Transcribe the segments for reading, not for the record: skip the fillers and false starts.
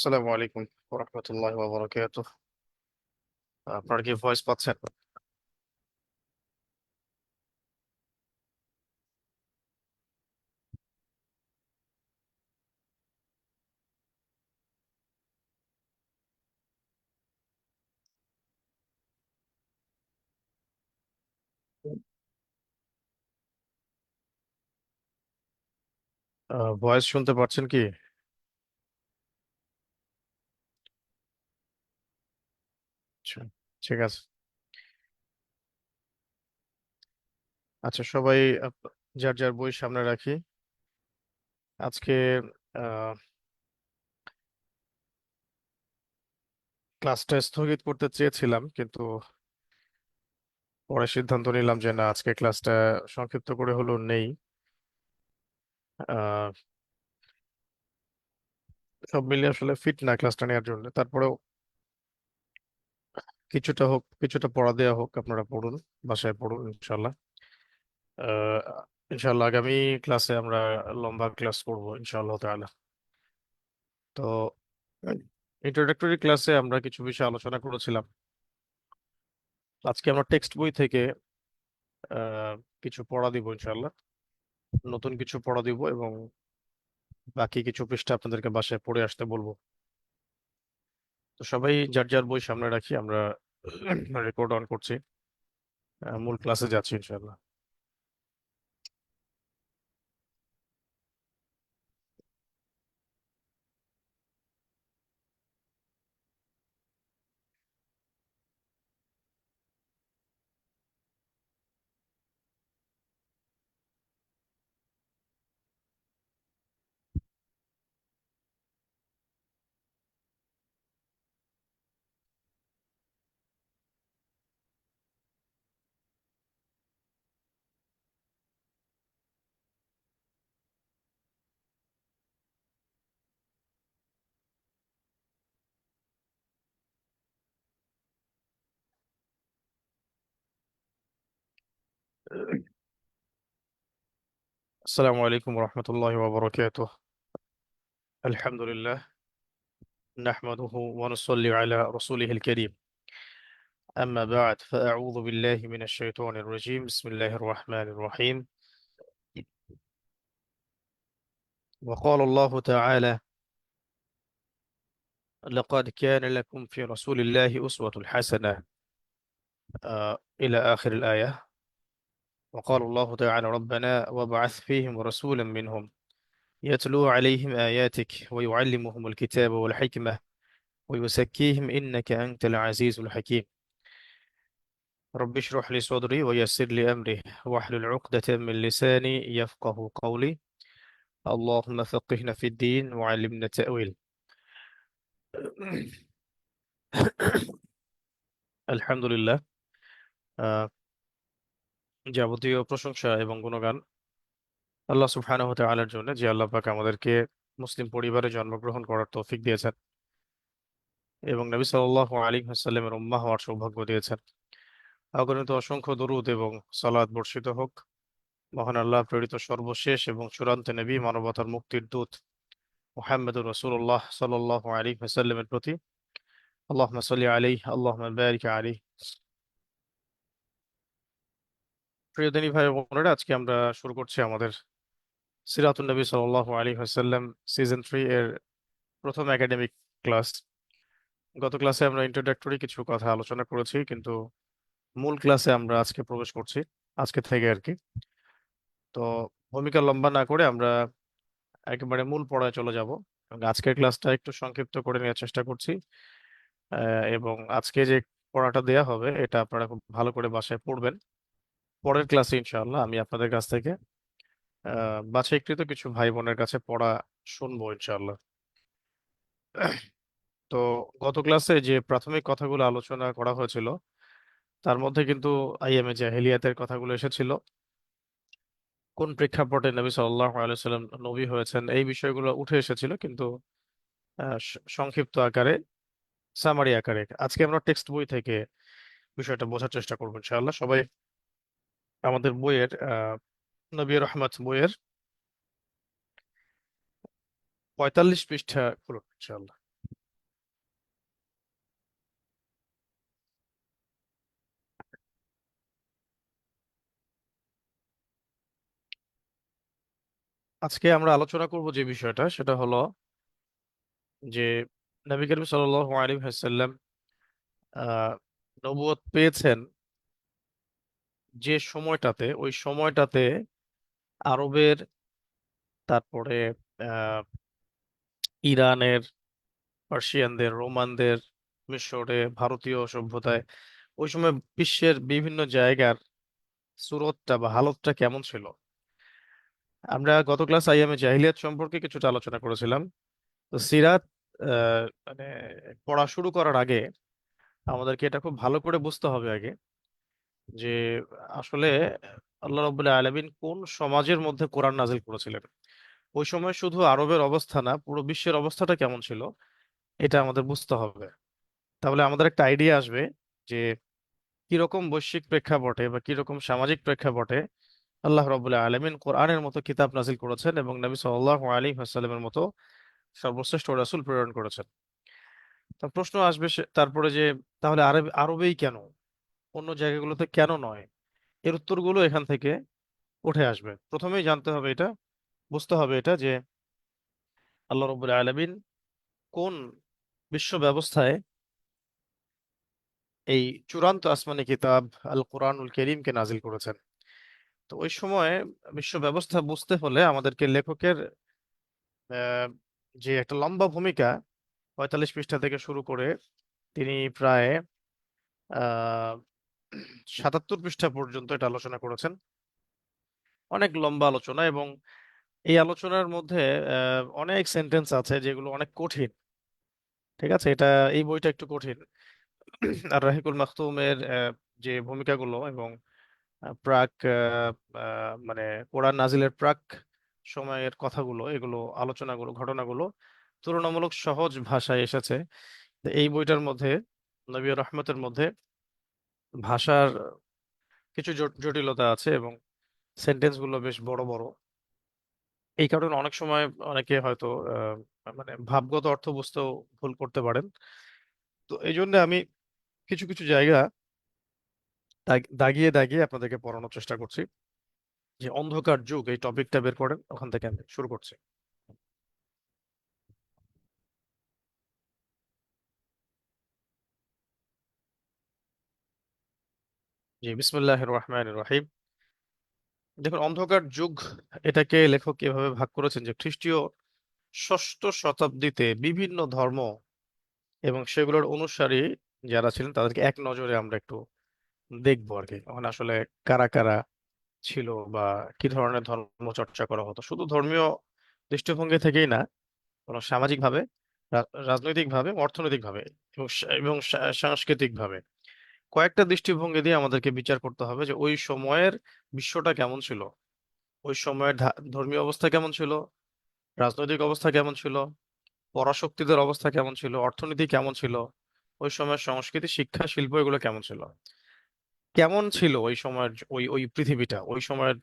আসসালামু আলাইকুম ওরহমতুল্লাহ বারাকাতুহ। আপনারা কি ভয়েস পাচ্ছেন? ভয়েস শুনতে পাচ্ছেন কি? আচ্ছা, ঠিক আছে। আচ্ছা, সবাই যার যার বই সামনে রাখি। আজকে আহ, ক্লাসটা স্থগিত করতে চেয়েছিলাম, কিন্তু পরে সিদ্ধান্ত নিলাম যে না, আজকে ক্লাসটা সংক্ষিপ্ত করে হলেও নেই। আহ, সব মিলিয়ে আসলে ফিট না ক্লাসটা নেওয়ার জন্য। তারপরেও কিছুটা হোক, কিছুটা পড়া দেওয়া হোক, আপনারা পড়ুন, বাসায় পড়ুন ইনশাল্লাহ। আহ, ইনশাল্লাহ আগামী ক্লাসে আমরা লম্বা ক্লাস করবো ইনশাআল্লাহ তাআলা। তো ইন্ট্রোডাক্টরি ক্লাসে আমরা কিছু বিষয় আলোচনা করেছিলাম। আজকে আমরা টেক্সট বই থেকে আহ, কিছু পড়া দিব ইনশাল্লাহ। নতুন কিছু পড়া দিব এবং বাকি কিছু পৃষ্ঠা আপনাদেরকে বাসায় পড়ে আসতে বলবো। তো সবাই যার যার বই সামনে রাখি, আমরা রেকর্ড অন করছি। মূল ক্লাসে যাচ্ছি ইনশাল্লাহ। আসসালামু আলাইকুম রহমতুল্লাহ বাবরকাতুহ। আলহামদুলিল্লাহ, নাহমাদুহু ওয়া নুসাল্লি আলা রাসূলিহিল কারীম। আম্মা বা'দ, ফাআউযু বিল্লাহি মিনাশ শাইতানির রাজীম। বিসমিল্লাহির রাহমানির রাহিম। وقال الله تعالى: لقد كان لكم في رسول الله أسوة حسنة، إلى آخر الآية. وقال الله تعالى: ربنا وابعث فيهم رسولا منهم يتلو عليهم آياتك ويعلمهم الكتاب والحكمة ويزكيهم إنك أنت العزيز الحكيم. رب اشرح لي صدري ويسر لي أمري واحلل عقدة من لساني يفقه قولي. اللهم فقهنا في الدين وعلمنا التأويل. আলহামদুলিল্লাহ। আহ, যাবতীয় প্রশংসা এবং গুণগান আল্লাহ সুবহানাহু ওয়া তাআলার জন্য, যে আল্লাহ পাক আমাদেরকে মুসলিম পরিবারে জন্মগ্রহণ করার তৌফিক দিয়েছেন এবং নবী সাল্লাল্লাহু আলাইহি ওয়াসাল্লামের উম্মাহ হওয়ার সৌভাগ্য দিয়েছেন। অগণিত অসংখ্য দরুদ এবং সালাত বর্ষিত হোক মহান আল্লাহ প্রেরিত সর্বশেষ এবং চূড়ান্ত নবী, মানবতার মুক্তির দূত মুহাম্মদুর রাসূলুল্লাহ সাল্লাল্লাহু আলাইহি ওয়াসাল্লামের প্রতি। আল্লাহুম্মা সাল্লি আলাইহি, আল্লাহুম্মা বারিক আলাইহি। প্রিয় দিনী ভাই ও বোনেরা, আজকে আমরা শুরু করছি আমাদের সিরাতুন নবী সাল্লাল্লাহু আলাইহি ওয়াসাল্লাম সিজন 3 এর প্রথম একাডেমিক ক্লাস। গত ক্লাসে আমরা ইন্ট্রোডাক্টরি কিছু কথা আলোচনা করেছি, কিন্তু মূল ক্লাসে আমরা আজকে প্রবেশ করছি, আজকে থেকে আর কি। তো ভূমিকা লম্বা না করে আমরা একেবারে মূল পড়ায় চলে যাব এবং আজকের ক্লাসটা একটু সংক্ষিপ্ত করে নেওয়ার চেষ্টা করছি। এবং আজকে যে পড়াটা দেয়া হবে এটা আপনারা খুব ভালো করে বাসায় পড়বেন। পরের ক্লাসে ইনশাআল্লাহ আমি আপনাদের কাছ থেকে বাছাইকৃত কিছু ভাই বোনের কাছে পড়া শুনবো ইনশাআল্লাহ। তো গত ক্লাসে যে প্রাথমিক কথাগুলো আলোচনা করা হয়েছিল তার মধ্যে কিন্তু আইএমএ জাহেলিয়াতের কথাগুলো এসেছিল। কোন প্রেক্ষাপটে নবী সাল্লাল্লাহু আলাইহি সাল্লাম নবী হয়েছেন এই বিষয়গুলো উঠে এসেছিল, কিন্তু সংক্ষিপ্ত আকারে, সামারি আকারে। আজকে আমরা টেক্সট বই থেকে বিষয়টা বোঝার চেষ্টা করবো ইনশাআল্লাহ। সবাই আমাদের বইয়ের নবী রহমত বইয়ের 45 পৃষ্ঠা খুলুন ইনশাআল্লাহ। আজকে আমরা আলোচনা করব যে বিষয়টা সেটা হলো যে নবী করিম সাল্লাল্লাহু আলাইহি ওয়াসাল্লাম আহ নবুয়ত পেয়েছেন যে সময়টাতে, ওই সময়টাতে আরবের, তারপরে আহ ইরানের, পার্সিয়ানদের, রোমানদের, মিশরে, ভারতীয় সভ্যতায় ওই সময় বিশ্বের বিভিন্ন জায়গার সুরতটা বা হালতটা কেমন ছিল। আমরা গত ক্লাস আইয়ামে জাহিলিয়াত সম্পর্কে কিছুটা আলোচনা করেছিলাম। তো সিরাত মানে পড়া শুরু করার আগে আমাদেরকে এটা খুব ভালো করে বুঝতে হবে আগে যে আসলে আল্লাহ রাব্বুল আলামিন কোন সমাজের মধ্যে কোরআন নাজিল করেছিলেন। ওই সময় শুধু আরবের অবস্থা না, পুরো বিশ্বের অবস্থাটা কেমন ছিল এটা আমাদের বুঝতে হবে। তাহলে আমাদের একটা আইডিয়া আসবে যে কিরকম বৈশ্বিক প্রেক্ষাপটে বা কিরকম সামাজিক প্রেক্ষাপটে আল্লাহ রাব্বুল আলামিন কোরআনের মতো কিতাব নাজিল করেছেন এবং নবী সাল্লাল্লাহু আলাইহি ওয়াসাল্লামের মতো সর্বশ্রেষ্ঠ রাসূল প্রেরণ করেছেন। তা প্রশ্ন আসবে তারপরে যে তাহলে আরবেই কেন, অন্য জায়গাগুলোতে কেন নয়? এর উত্তরগুলো এখান থেকে উঠে আসবে। প্রথমেই জানতে হবে এটা, বুঝতে হবে এটা যে আল্লাহ রাব্বুল আলামিন কোন বিশ্ব ব্যবস্থায় এই চূড়ান্ত আসমানি কিতাব আল কোরআনুল কারীমকে নাজিল করেছেন। তো ওই সময় বিশ্ব ব্যবস্থা বুঝতে হলে আমাদেরকে লেখকের আহ, যে একটা লম্বা ভূমিকা, 45 পৃষ্ঠা থেকে শুরু করে তিনি প্রায় আহ 77 পৃষ্ঠা পর্যন্ত এটা আলোচনা করেছেন। অনেক লম্বা আলোচনা, এবং এই আলোচনার মধ্যে অনেক সেন্টেন্স আছে যেগুলো অনেক কঠিন। ঠিক আছে, এই বইটা একটু কঠিন। আর রাহিকুল মাখতুমের যে ভূমিকাগুলো এবং প্রাক মানে কোরআন নাজিলের প্রাক সময়ের কথাগুলো, এগুলো আলোচনাগুলো, ঘটনাগুলো তুলনামূলক সহজ ভাষায় এসেছে। তো এই বইটার মধ্যে, নবী রহমতের মধ্যে, ভাষার কিছু জটিলতা আছে এবং সেন্টেন্স গুলো বেশ বড় বড়। এই কারণে অনেক সময় অনেকে হয়তো মানে ভাবগত অর্থ বুঝতেও ভুল করতে পারেন। তো এই জন্য আমি কিছু কিছু জায়গা দাগিয়ে দাগিয়ে আপনাদেরকে পড়ানোর চেষ্টা করছি। যে অন্ধকার যুগ এই টপিকটা বের করেন, ওখান থেকে আমি শুরু করছি। জি, বিসমিল্লাহির রহমানির রহিম। দেখুন, অন্ধকার যুগ এটাকে লেখক এভাবে ভাগ করেছেন যে খ্রিস্টীয় 6শ শতাব্দীতে বিভিন্ন ধর্ম এবং সেগুলোর অনুসারী যারা ছিলেন তাদেরকে এক নজরে আমরা একটু দেখবো আর কি। ওখানে আসলে কারা কারা ছিল বা কি ধরনের ধর্ম চর্চা করা হতো, শুধু ধর্মীয় দৃষ্টিভঙ্গি থেকেই না, সামাজিক ভাবে, রাজনৈতিক ভাবে, অর্থনৈতিক ভাবে এবং সাংস্কৃতিক ভাবে কয়েকটা দৃষ্টিভঙ্গি দিয়ে আমাদেরকে বিচার করতে হবে যে ওই সময়ের বিশ্বটা কেমন ছিল, ওই সময়ের ধর্মীয় অবস্থা কেমন ছিল, রাজনৈতিক অবস্থা কেমন ছিল, পরাশক্তিদের অবস্থা কেমন ছিল, অর্থনীতি কেমন ছিল, ওই সময়ের সংস্কৃতি, শিক্ষা, শিল্প এগুলো কেমন ছিল। কেমন ছিল ওই সময়ের ওই ওই পৃথিবীটা, ওই সময়ের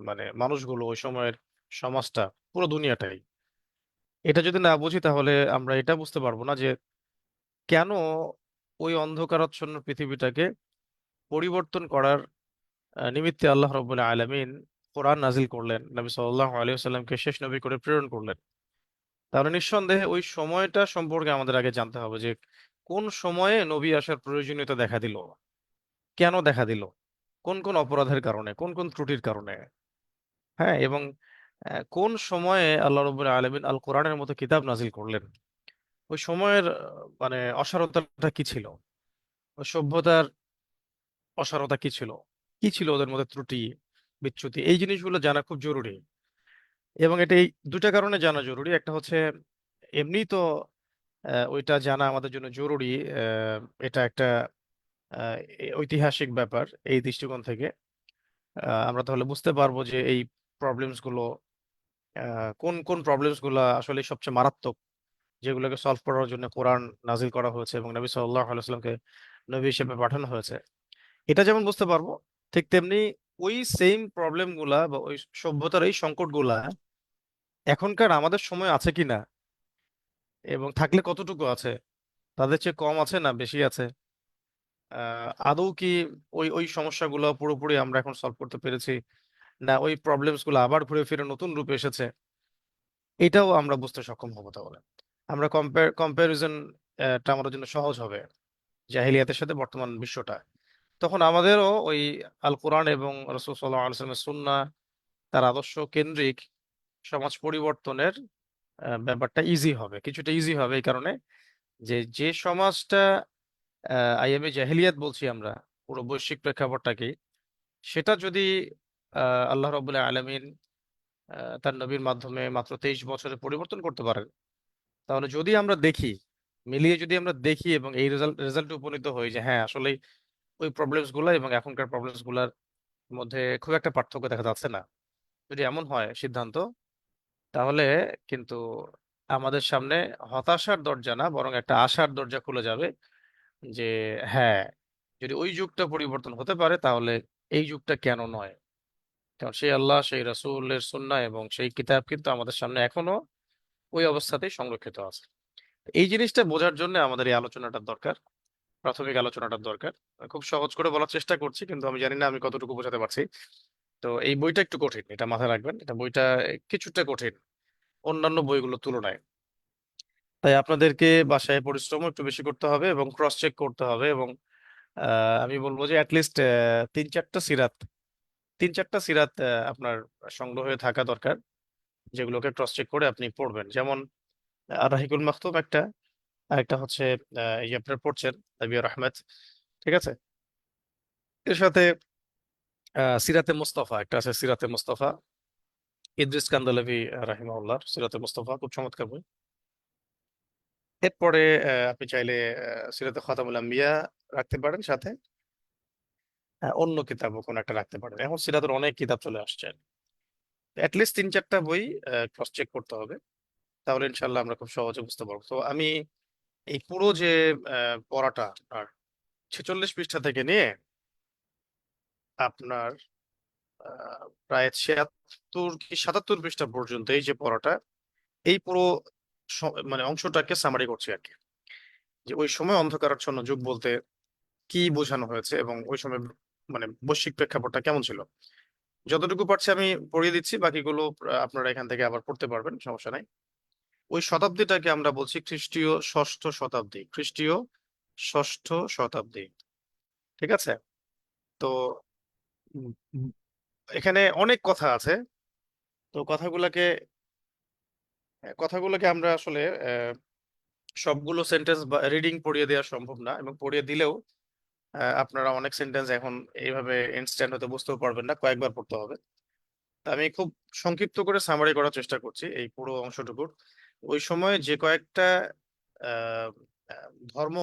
মানে মানুষগুলো, ওই সময়ের সমাজটা, পুরো দুনিয়াটাই। এটা যদি না বুঝি তাহলে আমরা এটা বুঝতে পারবো না যে কেন ওই অন্ধকারাচ্ছন্ন পৃথিবীটাকে পরিবর্তন করার নিমিত্তে আল্লাহ রাব্বুল আলামিন কোরআন নাজিল করলেন, নবী সাল্লাল্লাহু আলাইহি ওয়াসাল্লামকে শেষ নবী করে প্রেরণ করলেন। তাহলে নিঃসন্দেহে ওই সময়টা সম্পর্কে আমাদের আগে জানতে হবে যে কোন সময়ে নবী আসার প্রয়োজনীয়তা দেখা দিল, কেন দেখা দিল, কোন কোন অপরাধের কারণে, কোন কোন ত্রুটির কারণে। হ্যাঁ, এবং কোন সময়ে আল্লাহ রাব্বুল আলামিন আল কোরআনের মতো কিতাব নাজিল করলেন। ওই সময়ের মানে অসারতাটা কি ছিল, ওই সভ্যতার অসারতা কি ছিল, কি ছিল ওদের মধ্যে ত্রুটি বিচ্যুতি, এই জিনিসগুলো জানা খুব জরুরি। এবং এটা এই দুটা কারণে জানা জরুরি। একটা হচ্ছে এমনি তো ওইটা জানা আমাদের জন্য জরুরি। এটা একটা আহ, ঐতিহাসিক ব্যাপার। এই দৃষ্টিকোণ থেকে আমরা তাহলে বুঝতে পারবো যে এই প্রবলেমস গুলো, কোন কোন প্রবলেমস গুলো আসলে সবচেয়ে মারাত্মক, যেগুলোকে সলভ করার জন্য কোরআন নাজিল করা হয়েছে এবং নবী সাল্লাল্লাহু আলাইহি ওয়াসাল্লামকে নবী হিসেবে পাঠানো হয়েছে। এটা যেমন বুঝতে পারবো, ঠিক তেমনি ওই সেম প্রবলেম গুলা বা ওই সভ্যতার এই সংকট গুলা এখনকার আমাদের সময় আছে কিনা, এবং থাকলে কতটুকু আছে, তাদের চেয়ে কম আছে না বেশি আছে, আদৌ কি ওই ওই সমস্যাগুলো পুরোপুরি আমরা এখন সলভ করতে পেরেছি, না ওই প্রবলেমস গুলো আবার ঘুরে ফিরে নতুন রূপে এসেছে। এটাও আমরা বুঝতে সক্ষম হবো। তাহলে আমরা কম্পারিজনটা আমাদের জন্য সহজ হবে জাহিলিয়াতের সাথে বর্তমান বিশ্বটা। তখন আমাদেরও ওই আল কোরআন এবং রাসূল সাল্লাল্লাহু আলাইহি ওয়াসাল্লামের সুন্নাহ, তার আদর্শ কেন্দ্রিক সমাজ পরিবর্তনের ব্যাপারটা ইজি হবে, কিছুটা ইজি হবে এই কারণে যে যে সমাজটা আইএমএ জাহিলিয়াত বলছি আমরা, পুরো বৈশ্বিক প্রেক্ষাপটটাকে, সেটা যদি আল্লাহ রাব্বুল আলামিন তার নবীর মাধ্যমে মাত্র 23 বছরে পরিবর্তন করতে পারেন, তাহলে যদি আমরা দেখি, মিলিয়ে যদি আমরা দেখি এবং এই রেজাল্টে উপনীত হই যে হ্যাঁ আসলে ওই প্রবলেমস গুলা এবং এখনকার প্রবলেমস গুলার মধ্যে খুব একটা পার্থক্য দেখা যাচ্ছে না, যদি এমন হয় সিদ্ধান্ত, তাহলে কিন্তু আমাদের সামনে হতাশার দরজা না বরং একটা আশার দরজা খুলে যাবে যে হ্যাঁ, যদি ওই যুগটা পরিবর্তন হতে পারে তাহলে এই যুগটা কেন নয়। কারণ সেই আল্লাহ, সেই রাসূলের সুন্নাহ এবং সেই কিতাব কিন্তু আমাদের সামনে এখনো ওই অবস্থাতেই সংরক্ষিত আছে। এই জিনিসটা বোঝার জন্য আমাদের এই আলোচনাটার দরকার, প্রাথমিক আলোচনাটার দরকার। খুব সহজ করে বলার চেষ্টা করছি, কিন্তু আমি জানি না আমি কতটুকু বোঝাতে পারছি। তো এই বইটা একটু কঠিন, এটা মাথায় রাখবেন, এটা বইটা কিছুটা কঠিন অন্যান্য বইগুলোর তুলনায়। তাই আপনাদেরকে বাসায় পরিশ্রম একটু বেশি করতে হবে এবং ক্রস চেক করতে হবে, এবং আমি বলবো যে অ্যাটলিস্ট তিন চারটা সিরাত আপনার সংগ্রহ হয়ে থাকা দরকার, যেগুলোকে ক্রস চেক করে আপনি পড়বেন। যেমন আর রাহিকুল মাকতুম একটা, আরেকটা হচ্ছে এই যে আপনার পড়ছেন নবীর আহমেদ, ঠিক আছে? এর সাথে সিরাতে মুস্তাফা একটা আছে, সিরাতে মুস্তাফা, ইদ্রিস কান্দলাভি রাহিমাহুল্লাহ, সিরাতে মুস্তাফা খুব চমৎকার বই। এরপরে আপনি চাইলে সিরাতে খাতামুল আম্বিয়া রাখতে পারেন, সাথে অন্য কিতাবও কোনো একটা রাখতে পারেন। এখন সিরাতের অনেক কিতাব চলে আসছে, অ্যাটলিস্ট তিন চারটা বই ক্রস চেক করতে হবে, তাহলে ইনশাল্লাহ আমরা খুব সহজে বুঝতে পারবো। তো আমি এই পুরো যে পড়াটা আর 46 পৃষ্ঠা থেকে নিয়ে আপনার প্রায় 76 কি 77 পৃষ্ঠা পর্যন্ত এই যে পড়াটা, এই পুরো মানে অংশটাকে সামারি করছি আর কি, যে ওই সময় অন্ধকারাচ্ছন্ন যুগ বলতে কি বোঝানো হয়েছে এবং ওই সময় মানে বৈশ্বিক প্রেক্ষাপটটা কেমন ছিল। যতটুকু পারছি আমি পড়িয়ে দিচ্ছি, বাকিগুলো আপনারা এখান থেকে আবার পড়তে পারবেন, সমস্যা নাই। ওই শতাব্দীটাকে আমরা বলছি খ্রিস্টীয় ষষ্ঠ শতাব্দী, খ্রিস্টীয় ষষ্ঠ শতাব্দী, ঠিক আছে? তো উম, উম, এখানে অনেক কথা আছে। তো কথাগুলোকে আমরা আসলে সবগুলো সেন্টেন্স বা রিডিং পড়িয়ে দেওয়া সম্ভব না, এবং পড়িয়ে দিলেও আপনারা অনেক সেন্টেন্স এখন এইভাবে ইনস্ট্যান্ট হতে বুঝতেও পারবেন না, কয়েকবার পড়তে হবে। তা আমি খুব সংক্ষিপ্ত করে সামারি করার চেষ্টা করছি এই পুরো অংশটুকুর। ওই সময় যে কয়েকটা আহ, ধর্ম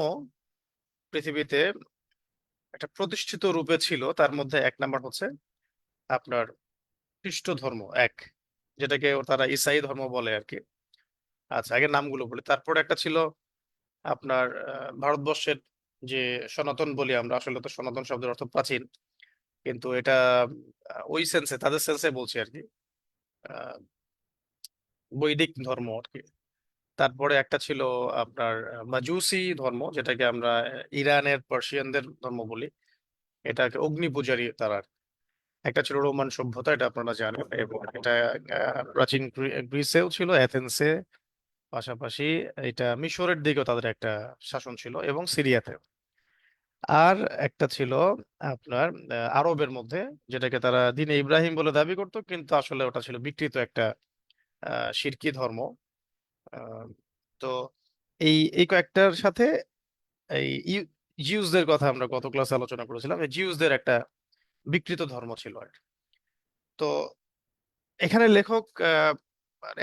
পৃথিবীতে একটা প্রতিষ্ঠিত রূপে ছিল, তার মধ্যে এক নাম্বার হচ্ছে আপনার খ্রিস্ট ধর্ম, যেটাকে তারা ঈসাই ধর্ম বলে আর কি। আচ্ছা, আগে নামগুলো বলি। তারপর একটা ছিল আপনার ভারতবর্ষের যে সনাতন বলি আমরা, আসলে তো সনাতন শব্দের অর্থ প্রাচীন, কিন্তু এটা ওই সেন্সে, তাদের সেন্সে বলছি আর কি, আহ, বৈদিক ধর্ম আর কি। তারপরে একটা ছিল আপনার মাজুসি ধর্ম, যেটাকে আমরা ইরানের পার্সিয়ানদের ধর্ম বলি, এটাকে অগ্নি পূজারী তারা। একটা ছিল রোমান সভ্যতা, এটা আপনারা জানেন, এবং এটা প্রাচীন গ্রিসেও ছিল, অ্যাথেন্সে, পাশাপাশি এটা মিশরের দিকেও তাদের একটা শাসন ছিল, এবং সিরিয়াতে। আর একটা ছিল আপনার আরবের মধ্যে, যেটাকে তারা দিনে ইব্রাহিম বলে দাবি করতো, কিন্তু আসলে ওটা ছিল বিকৃত একটা শিরকি ধর্ম। আহ, তো এই এই কয়েকটার সাথে এই জিউসদের কথা আমরা গত ক্লাসে আলোচনা করেছিলাম, এই জিউসদের একটা বিকৃত ধর্ম ছিল আর কি। তো এখানে লেখক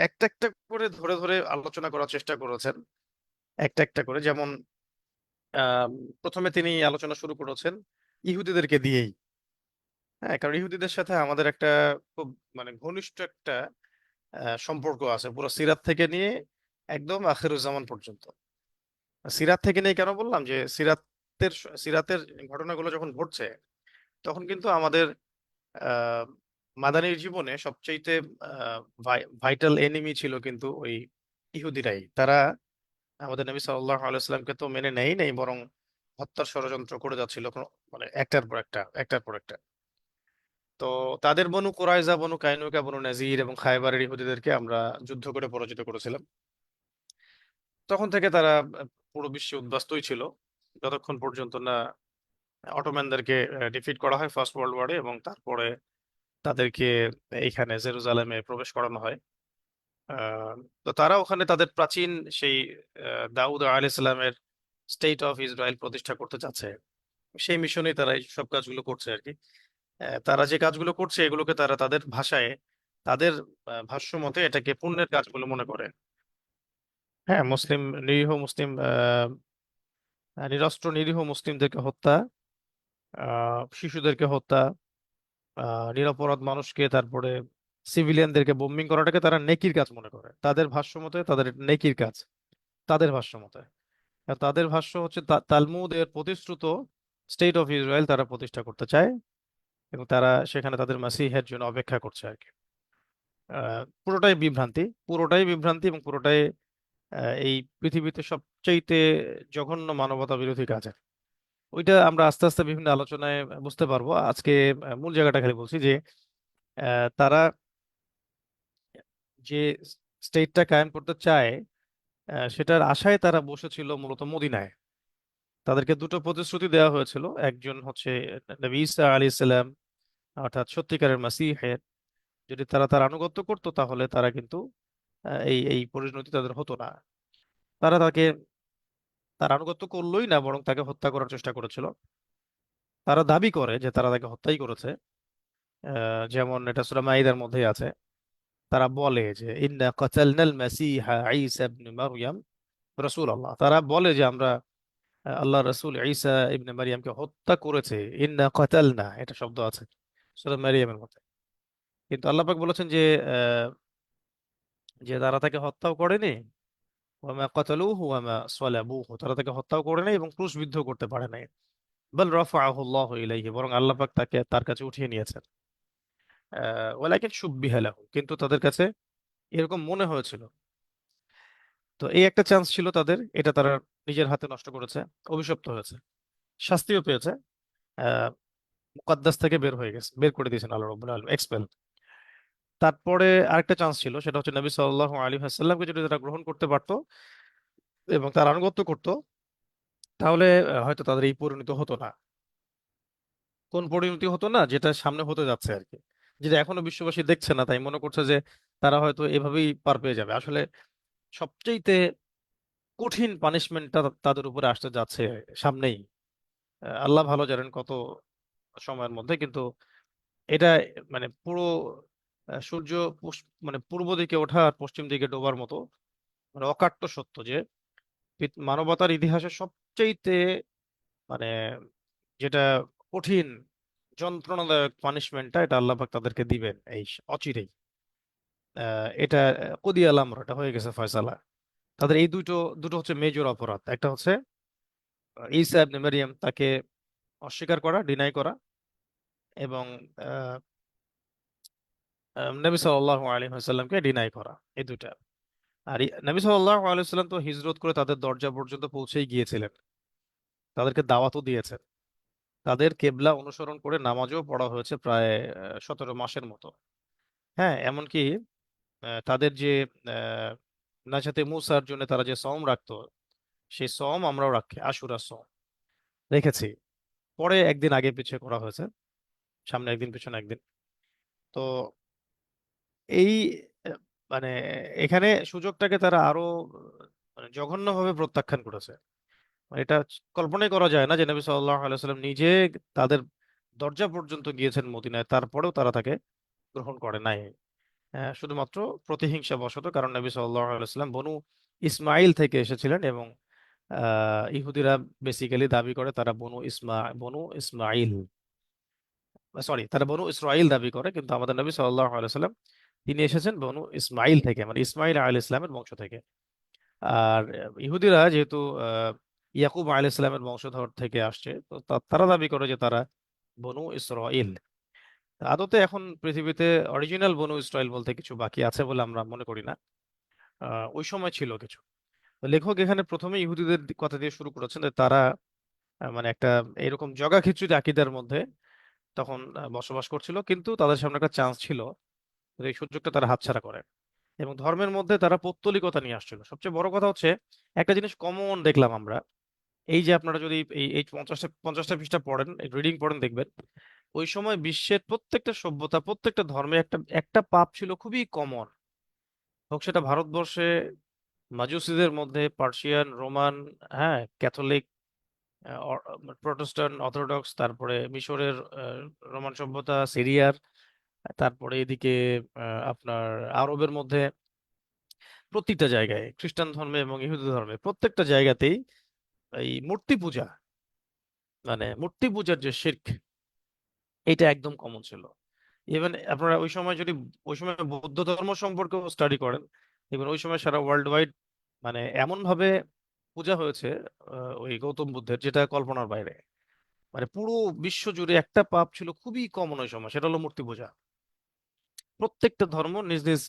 একটা একটা করে ধরে ধরে আলোচনা করার চেষ্টা করেছেন, একটা একটা করে। যেমন আহ, প্রথমে তিনি আলোচনা শুরু করেছেন ইহুদিদেরকে দিয়েই। হ্যাঁ, কারণ ইহুদিদের সাথে আমাদের একটা খুব মানে ঘনিষ্ঠ একটা সম্পর্ক আছে, পুরো সিরাত থেকে নিয়ে একদম আখিরুজ্জামান পর্যন্ত। সিরাত থেকে নিয়ে কেন বললাম, যে সিরাতের ঘটনাগুলো যখন ঘটছে, তখন কিন্তু আমাদের আহ মাদানীর জীবনে সবচাইতে ভাইটাল এনিমি ছিল কিন্তু ওই ইহুদিরাই। তারা আমাদের নবী সাল্লাল্লাহু আলাইহি সাল্লামকে তো মেনে নেই বরং হত্যার ষড়যন্ত্র করে যাচ্ছিল মানে একটার পর একটা, একটার পর একটা। তো তাদের বনু কুরাইজা, বনু কাইনুকা, বনু নাজির এবং খায়বারের ইহুদিদেরকে আমরা যুদ্ধ করে পরাজিত করেছিলাম। তখন থেকে তারা পুরো বিশ্বে উদ্বাস্তুই ছিল, যতক্ষণ পর্যন্ত না অটোম্যানদেরকে ডিফিট করা হয় ফার্স্ট ওয়ার্ল্ড ওয়ারে, এবং তারপরে তাদেরকে এইখানে জেরুজালেমে প্রবেশ করানো হয়। আহ, তো তারা ওখানে তাদের প্রাচীন সেই দাউদ আলাইহিস সালামের স্টেট অফ ইসরায়েল প্রতিষ্ঠা করতে চাচ্ছে। সেই মিশনেই তারা এই সব কাজগুলো করছে আর কি। তারা যে কাজগুলো করছে এগুলোকে তারা তাদের ভাষায়, তাদের ভাষ্য মতে এটাকে পুণ্যের কাজ বলে মনে করে। হ্যাঁ, মুসলিম, নিরীহ মুসলিম, নিরস্ত্র নিরীহ মুসলিমদেরকে হত্যা, শিশুদেরকে হত্যা, নিরপরাধ মানুষকে, তারপরে সিভিলিয়ানদেরকে বোম্বিং করাটাকে তারা নেকির কাজ মনে করে। তাদের ভাষ্য মতে তাদের এটা নেকির কাজ, তাদের ভাষ্য মতে। আর তাদের ভাষ্য হচ্ছে তালমুদ এর প্রতিশ্রুত স্টেট অফ ইসরায়েল তারা প্রতিষ্ঠা করতে চায়, এবং তারা সেখানে তাদের মাসিহের জন্য অপেক্ষা করছে আর কি। পুরোটাই বিভ্রান্তি, পুরোটাই বিভ্রান্তি, এবং পুরোটাই এই পৃথিবীতে সবচাইতে জঘন্য মানবতা বিরোধী কাজ। ওইটা আমরা আস্তে আস্তে বিভিন্ন আলোচনায় বুঝতে পারবো। আজকে মূল জায়গাটা খালি বলছি যে তারা যে স্টেটটা কায়েম করতে চায়, সেটার আশায় তারা বসেছিল মূলত মদিনায়। তাদেরকে দুটো প্রতিশ্রুতি দেওয়া হয়েছিল, একজন হচ্ছে নবী ঈসা আলী সাল্লাম, অর্থাৎ সত্যিকারের মাসিহের, যদি তারা তার আনুগত্য করতো তাহলে তারা কিন্তু এই এই পরিণতি তাদের হতো না। তারা তাকে তার আনুগত্য করলোই না, বরং তাকে হত্যা করার চেষ্টা করেছিল। তারা দাবি করে যে তারা তাকে হত্যাই করেছে। যেমন এটা সূরা মাইদার মধ্যেই আছে। তারা বলে যে ইন্না কাতালনাল মাসিহা ঈসা ইবনে মারইয়াম রাসূলুল্লাহ, তারা বলে যে আমরা আল্লাহ রাসূল ঈসা ইবনে মারইয়ামকে হত্যা করেছে। ইন্না কাতালনা, এটা শব্দ আছে সূরা মারইয়ামের মধ্যে। কিন্তু আল্লাহ পাক বলেছেন যে তারা তাকে হত্যাও করেনি, ওয়ামা কাতালুহু ওয়ামা সালাবুহু, তারা তাকে হত্যাও করে নাই এবং ক্রুশবিদ্ধ করতে পারে নাই। বাল রাফাআহু আল্লাহু ইলাইহি, বরং আল্লাহ পাক তাকে তার কাছে উঠিয়ে নিয়েছেন। ওয়ালাকিন শুব্বিহা লাহু, কিন্তু তাদের কাছে এরকম মনে হয়েছিল। তো এই একটা চান্স ছিল তাদের, এটা তারা নিজের হাতে নষ্ট করেছে, অভিশপ্ত হয়েছে, শাস্তিও পেয়েছে। আহ মুকাদ্দাস থেকে বের হয়ে গেছে, বের করে দিয়েছেন আল্লাহ রাব্বুল আলামিন, এক্সপেল। তারপরে আরেকটা চান্স ছিল, সেটা হচ্ছে নবী সাল্লাল্লাহু আলাইহি ওয়াসাল্লামকে যদি তারা গ্রহণ করতে পারতো এবং তার আনুগত্য করতো, তাহলে হয়তো তাদের এই পরিণতি হতো না। কোন পরিণতি হতো না? যেটা সামনে হতে যাচ্ছে আর কি, যেটা এখনো বিশ্ববাসী দেখছে না, তাই মনে করছে যে তারা হয়তো এভাবেই পার পেয়ে যাবে। আসলে সবচেয়ে কঠিন পানিশমেন্টটা তাদের উপরে আসতে যাচ্ছে সামনেই। আল্লাহ ভালো জানেন কত সময়ের মধ্যে, কিন্তু এটা মানে পুরো সূর্য মানে পূর্ব দিকে ওঠা আর পশ্চিম দিকে ডোবার মতো, মানে অকাট্য সত্য যে মানবতার ইতিহাসে সবচেয়েতে মানে যেটা কঠিন যন্ত্রণাদায়ক পানিশমেন্টটা, এটা আল্লাহ পাক তাদেরকে দিবেন এই অচিরেই। এটা কদিয়া আল আমর, এটা হয়ে গেছে ফয়সালা। তাদের এই দুটো দুটো হচ্ছে মেজর অপরাধ। একটা হচ্ছে ঈসা ইবনে মারিয়াম তাকে অস্বীকার করা, ডিনাই করা, এবং আহ, নবী সাল্লাল্লাহু আলাইহি ওয়াসাল্লামকে ডিনাই করা, এই দুটা। আর নবী সাল্লাল্লাহু আলাইহি ওয়াসাল্লাম তো হিজরত করে তাদের দরজা পর্যন্ত পৌঁছেই গিয়েছিলেন, তাদেরকে দাওয়াতও দিয়েছেন, তাদের কেবলা অনুসরণ করে নামাজও পড়া হয়েছে প্রায় 17 মাসের মতো। হ্যাঁ, এমনকি তাদের যে আহ, নাজাতে মুসার জন্য তারা যে সওম রাখতো, সেই সওম আমরাও রাখি, আশুরা সওম রেখেছি। পরে একদিন আগে পিছিয়ে করা হয়েছে, সামনে একদিন পিছনে একদিন। তো এই আহ, মানে এখানে সুযোগটাকে তারা আরো মানে জঘন্যভাবে প্রত্যাখ্যান করেছে। মানে এটা কল্পনাই করা যায় না যে নবী সাল্লাল্লাহু আলাইহি ওয়াসাল্লাম নিজে তাদের দরজা পর্যন্ত গিয়েছেন মদিনায়, তারপরেও তারা তাকে গ্রহণ করে নাই। শুধুমাত্র প্রতিহিংসা বশত, কারণ নবী সাল্লাল্লাহু আলাইহি ওয়াসাল্লাম বনু ইসমাইল থেকে এসেছিলেন, এবং ইহুদিরা বেসিক্যালি দাবি করে তারা বনু ইসমাইল, সরি, তারা বনু ইসরাইল দাবি করে, কিন্তু আমাদের নবী সাল্লাল্লাহু আলাইহি ওয়াসাল্লাম তিনি এসেছেন বনু ইসমাইল থেকে, মানে ইসমাইল আলাইহিস ইসলামের বংশ থেকে। আর ইহুদিরা যেহেতু ইয়াকুব আলাইহিস ইসলামের বংশধর থেকে আসছে, তো তারা দাবি করে যে তারা বনু ইসরাইল। আদতে এখন পৃথিবীতে অরিজিনাল বনু ইসরাইল বলতে কিছু বাকি আছে বলে আমরা মনে করি না। ওই সময় ছিল কিছু। তো লেখক এখানে প্রথমে ইহুদিদের কথা দিয়ে শুরু করেছেন যে তারা মানে একটা এরকম জগা খিচুড়ি আকীদার মধ্যে তখন বসবাস করছিল, কিন্তু তাদের সামনে একটা চান্স ছিল, তো এই সুযোগটা তারা হাতছাড়া করে। এবং ধর্মের মধ্যে তারা পৌত্তলিকতা নিয়ে আসছিল। সবচেয়ে বড় কথা হচ্ছে, একটা জিনিস কমন দেখলাম আমরা, এই যে আপনারা যদি এই 50টা পৃষ্ঠা পড়েন, রিডিং পড়েন, দেখবেন ওই সময় বিশ্বের প্রত্যেকটা সভ্যতা, প্রত্যেকটা ধর্মে একটা একটা পাপ ছিল খুবই কমন। হোক সেটা ভারতবর্ষে মাজুসিদের মধ্যে, পার্সিয়ান, রোমান, হ্যাঁ, ক্যাথলিক, প্রোটেস্টান্ট, অর্থোডক্স, তারপরে মিশরের রোমান সভ্যতা, সিরিয়ার, তারপরে এদিকে আপনার আরবের মধ্যে, প্রত্যেকটা জায়গায় খ্রিস্টান ধর্মে এবং ইহুদি ধর্মে প্রত্যেকটা জায়গাতেই এই মূর্তি পূজা, মানে মূর্তি পূজার যে শিরক, এটা একদম কমন ছিল। ইভেন আপনারা ওই সময় যদি ওই সময় বৌদ্ধ ধর্ম সম্পর্কেও স্টাডি করেন, ইভেন ওই সময় সারা ওয়ার্ল্ড ওয়াইড মানে এমন ভাবে পূজা হয়েছে ওই গৌতম বুদ্ধের, যেটা কল্পনার বাইরে। মানে পুরো বিশ্ব জুড়ে একটা পাপ ছিল খুবই কমন ওই সময়, সেটা হলো মূর্তি পূজা। প্রত্যেকটা ধর্ম নিজ নিজ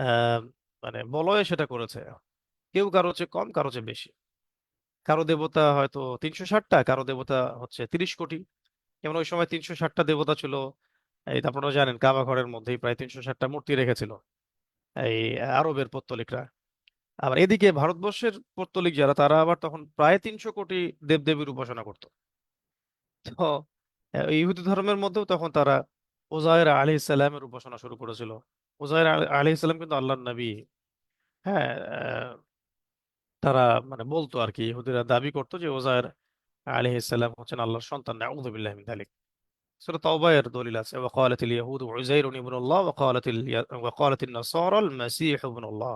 আহ মানে বলয়ে সেটা করেছে। কেউ কারো চেয়ে কম, কারো চেয়ে বেশি। কারো দেবতা হয়তো 360টা, কারো দেবতা হচ্ছে 30 কোটি। যেমন ওই সময় 360টা দেবতা ছিল। এই আপনারা জানেন কাবা ঘরের মধ্যেই প্রায় 360টা মূর্তি রেখেছিল এই আরবের পৌত্তলিকরা। আবার এদিকে ভারতবর্ষের পৌত্তলিক যারা, তারা আবার তখন প্রায় 300 কোটি দেবদেবীর উপাসনা করতো। তো ইহুদি ধর্মের মধ্যেও তখন তারা ওজায়ের আলী ইসলামের উপাসনা শুরু করেছিল। ওজায়ের আলী ইসলাম কিন্তু আল্লাহর নবী। হ্যাঁ, তারা মানে বলতো আর কি, ইহুদিরা দাবি করতো যে ওজায়ের আলাইহিস সালাম হচ্ছেন আল্লাহর সন্তান। নাউযু বিল্লাহি মিন যালিক। সূরা তাওবা এর দলিল আছে, ওয়াকালাতিল ইয়াহুদু উযাইরুন ইবনুল্লাহ ওয়াকালাতিন নাসারাল মাসীহ ইবনুল্লাহ।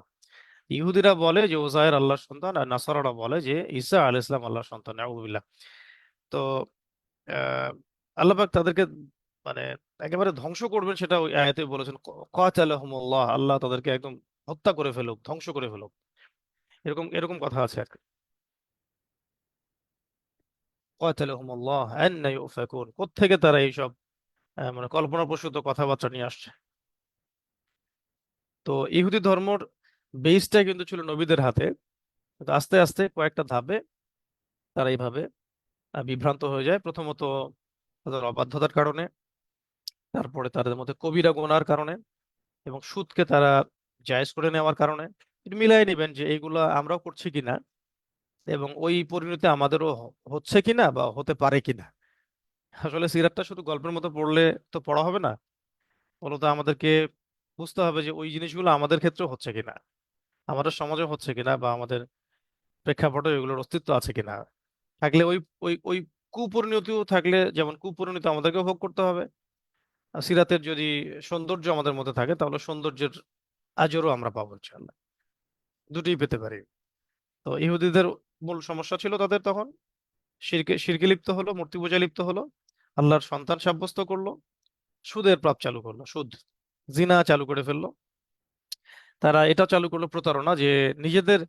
ইহুদিরা বলে যে ওজায়ের আল্লাহর সন্তান, আর নাসারারা বলে যে ঈসা আলাইহিস সালাম আল্লাহর সন্তান। নাউযু বিল্লাহ। তো আহ, আল্লাহ পাক তাদেরকে মানে একেবারে ধ্বংস করবেন, সেটা ওই আয়াতে বলেছেন। কাতালাহুমুল্লাহ, আল্লাহ তাদেরকে একদম হত্যা করে ফেলুক, ধ্বংস করে ফেলুক, এরকম এরকম কথা আছে আর কি। কাতালাহুমুল্লাহ আন্না ইউফাকুন, কোত্থেকে তারা এইসব মানে কল্পনাপ্রসূত কথাবার্তা নিয়ে আসছে। তো ইহুদি ধর্মর বেসটা কিন্তু ছিল নবীদের হাতে, কিন্তু আস্তে আস্তে কয়েকটা ধাপে তারা এইভাবে বিভ্রান্ত হয়ে যায়। প্রথমত তাদের অবাধ্যতার কারণে, তারপরে তাদের মধ্যে কবিরা গুনার কারণে, এবং সুদকে তারা জায়েজ করে নেওয়ার কারণে। একটু মিলাই নেবেন যে এইগুলা আমরাও করছি কিনা, এবং ওই পরিণতি আমাদেরও হচ্ছে কিনা বা হতে পারে কিনা। আসলে সিরাতটা শুধু গল্পের মতো পড়লে তো পড়া হবে না, মূলত আমাদেরকে বুঝতে হবে যে ওই জিনিসগুলো আমাদের ক্ষেত্রেও হচ্ছে কিনা, আমাদের সমাজে হচ্ছে কিনা, বা আমাদের প্রেক্ষাপটে এগুলোর অস্তিত্ব আছে কিনা। থাকলে ওই ওই ওই কুপরিণতিও থাকলে, যেমন কুপরিণতি আমাদেরকে ভোগ করতে হবে। আর সিরাতের যদি সৌন্দর্য আমাদের মধ্যে থাকে, তাহলে সৌন্দর্যের আজরও আমরা পাবো ইনশাআল্লাহ, দুটোই পেতে পারি। তো ইহুদিদের মূল সমস্যা ছিল তাদের তখন শিরকে শিরকে লিপ্ত হলো, মূর্তি পূজায় লিপ্ত হলো, আল্লাহর সন্তান সাব্যস্ত করলো, সুদের পাপ চালু করলো, সুদ, জিনা চালু করে ফেললো। তারা এটা চালু করলো প্রতারণা, যে নিজেদের